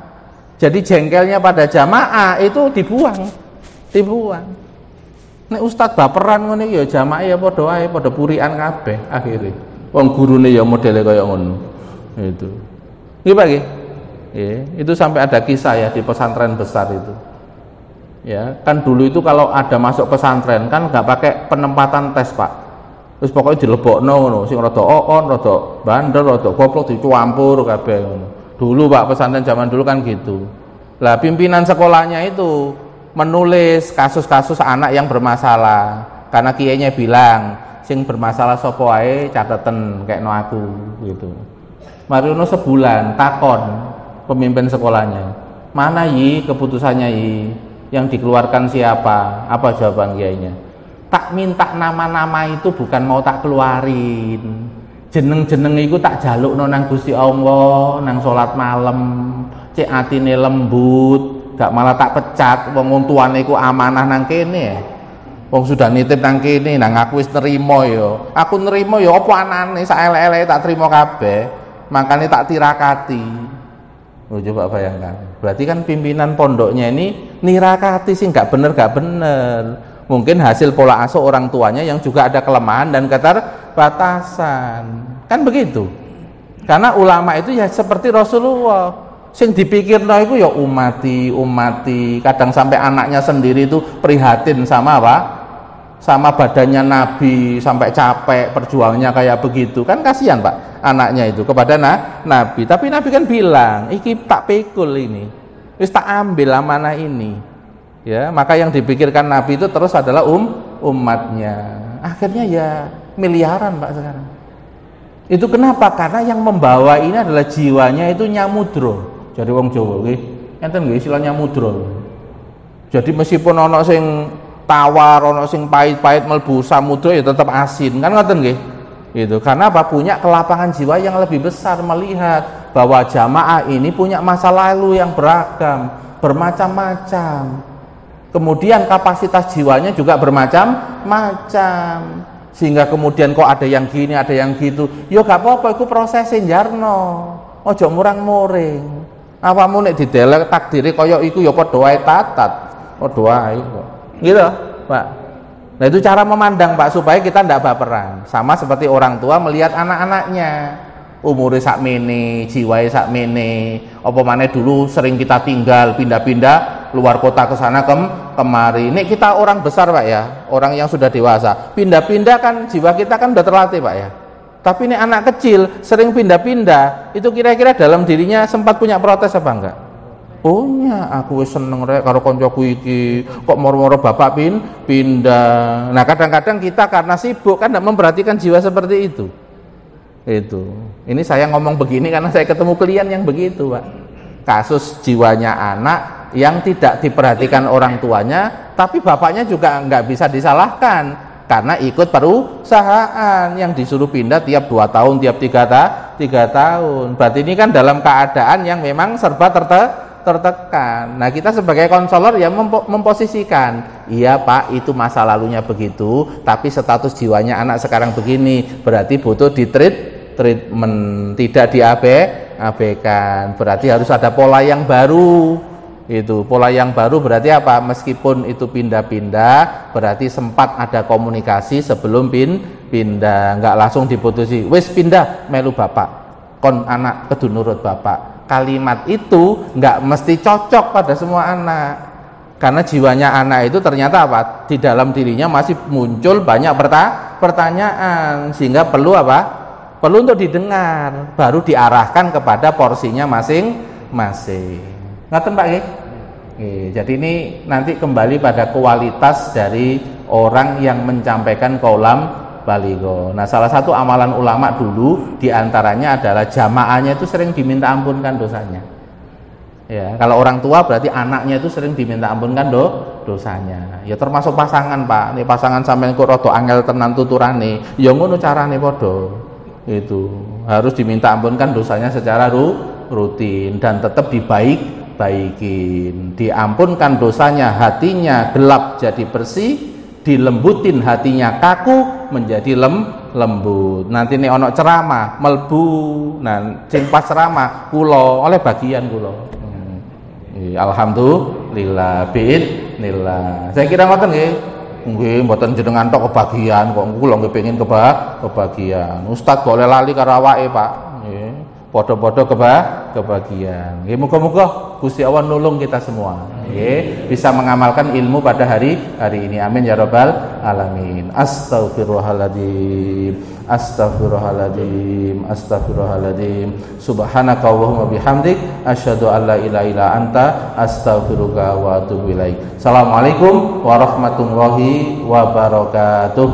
Jadi jengkelnya pada jamaah itu dibuang. Nek ustadz baperan ngono ya jamaah ya padha wae, padha purian kabeh akhire. Wong gurune ya modele kaya ngono. Itu. Nggih Pak nggih. Itu sampai ada kisah ya di pesantren besar itu. Ya, kan dulu itu kalau ada masuk pesantren kan enggak pakai penempatan tes, Pak. Terus pokoknya dilebokno ngono, sing rada oon, rada bandel, rada goblok dicampur kabeh ngono. Dulu Pak pesantren zaman dulu kan gitu. Lah pimpinan sekolahnya itu menulis kasus-kasus anak yang bermasalah. Karena kiainya bilang, sing bermasalah sapa wae cateten kekno aku gitu. Mariono sebulan takon pemimpin sekolahnya. Mana yi keputusannya yi? Yang dikeluarkan siapa? Apa jawaban kiainya? Tak minta nama-nama itu bukan mau tak keluarin. Jeneng-jeneng itu tak jalukno nang Gusti Allah, nang salat malam, cek atine lembut, gak malah tak pecat. Wong tuane iku amanah nang kene. Wong sudah nitip nang kene, nang aku wis nerima ya. Aku nerima ya apa anane sak elek-eleke tak trima kabeh. Makane tak tirakati. Oh, coba bayangkan. Berarti kan pimpinan pondoknya ini nirakati sih gak bener. Mungkin hasil pola asuh orang tuanya yang juga ada kelemahan dan keterbatasan. Kan begitu. Karena ulama itu ya seperti Rasulullah. Sing dipikirno iku ya umati. Kadang sampai anaknya sendiri itu prihatin sama apa? Sama badannya Nabi, sampai capek perjuangannya kayak begitu. Kan kasihan, Pak, anaknya itu kepada Nabi. Tapi Nabi kan bilang, "Iki tak pikul ini. Wis tak ambil amanah ini." Ya, maka yang dipikirkan Nabi itu terus adalah umatnya. Akhirnya ya miliaran, Pak, sekarang. Itu kenapa? Karena yang membawa ini adalah jiwanya itu nyamudra. Jadi wong Jawa nggih, enten nggih istilah nyamudra. Jadi meskipun ana sing tawar, ana sing pahit-pahit mlebu samudra ya tetap asin. Kan ngoten nggih. Gitu. Karena apa? Punya kelapangan jiwa yang lebih besar melihat bahwa jamaah ini punya masa lalu yang beragam, bermacam-macam. Kemudian kapasitas jiwanya juga bermacam-macam, sehingga kemudian kok ada yang gini, ada yang gitu. Yo gak apa-apa, itu prosesin jarno. Ojo murang-muring. Apamu nek didelek takdiri kaya iku ya padha wae tatat. Padha wae kok. Gitu, Pak. Nah, itu cara memandang, Pak, supaya kita ndak baperan. Sama seperti orang tua melihat anak-anaknya. Umure sakmene, jiwae sakmene. Apa maneh dulu sering kita tinggal pindah-pindah luar kota ke sana kemari. Ini kita orang besar, Pak, ya, orang yang sudah dewasa. Pindah-pindah kan jiwa kita kan udah terlatih, Pak, ya. Tapi ini anak kecil sering pindah-pindah. Itu kira-kira dalam dirinya sempat punya protes apa enggak? Punya. Aku seneng rek karo koncoku iki. Kok moro-moro bapak pindah. Nah, kadang-kadang kita karena sibuk kan enggak memperhatikan jiwa seperti itu. Itu. Ini saya ngomong begini karena saya ketemu klien yang begitu, Pak. Kasus jiwanya anak yang tidak diperhatikan orang tuanya, tapi bapaknya juga nggak bisa disalahkan karena ikut perusahaan yang disuruh pindah tiap 2 tahun, tiap 3 tahun. Berarti ini kan dalam keadaan yang memang serba tertekan. Nah, kita sebagai konselor ya memposisikan, iya Pak, itu masa lalunya begitu, tapi status jiwanya anak sekarang begini, berarti butuh treatment, tidak abaikan. Berarti harus ada pola yang baru. Itu pola yang baru berarti apa? Meskipun itu pindah-pindah, berarti sempat ada komunikasi sebelum pindah, nggak langsung diputusi. Wis pindah, melu bapak, kon anak kudu nurut bapak. Kalimat itu nggak mesti cocok pada semua anak, karena jiwanya anak itu ternyata apa? Di dalam dirinya masih muncul banyak pertanyaan, sehingga perlu apa? Perlu untuk didengar, baru diarahkan kepada porsinya masing-masing. Ngaten Pak nggih? Jadi ini nanti kembali pada kualitas dari orang yang menyampaikan kaulam baligho. Nah, salah satu amalan ulama dulu diantaranya adalah jamaahnya itu sering diminta ampunkan dosanya. Ya, kalau orang tua berarti anaknya itu sering diminta ampunkan dosanya. Ya termasuk pasangan Pak. Ini pasangan sampean kok rada angel tenan tuturane, ya ngono carane padha. Itu harus diminta ampunkan dosanya secara rutin dan tetap dibaikin, diampunkan dosanya, hatinya gelap jadi bersih, dilembutin hatinya kaku menjadi lembut. Nanti nih ono ceramah melbu, nah sing pas ceramah kula oleh bagian kula. Alhamdulillah biidznillah. Saya kira ngoten nggih. Nggih mboten jenengan tok kebagian kok kula nggih pengin kebagian. Ustaz boleh lali karo awake, Pak. Nggih. Padha-padha kebagian. Nggih muga-muga Gusti Allah nulung kita semua. Nggih, bisa mengamalkan ilmu pada hari ini. Amin ya rabbal alamin. Astaghfirullahaladzim. Astagfirullahaladzim, astagfirullahaladzim. Subhanaka Allahumma bihamdik, asyhadu an la ilaha illa anta, astaghfiruka wa atubu ilaik. Assalamualaikum warahmatullahi wabarakatuh.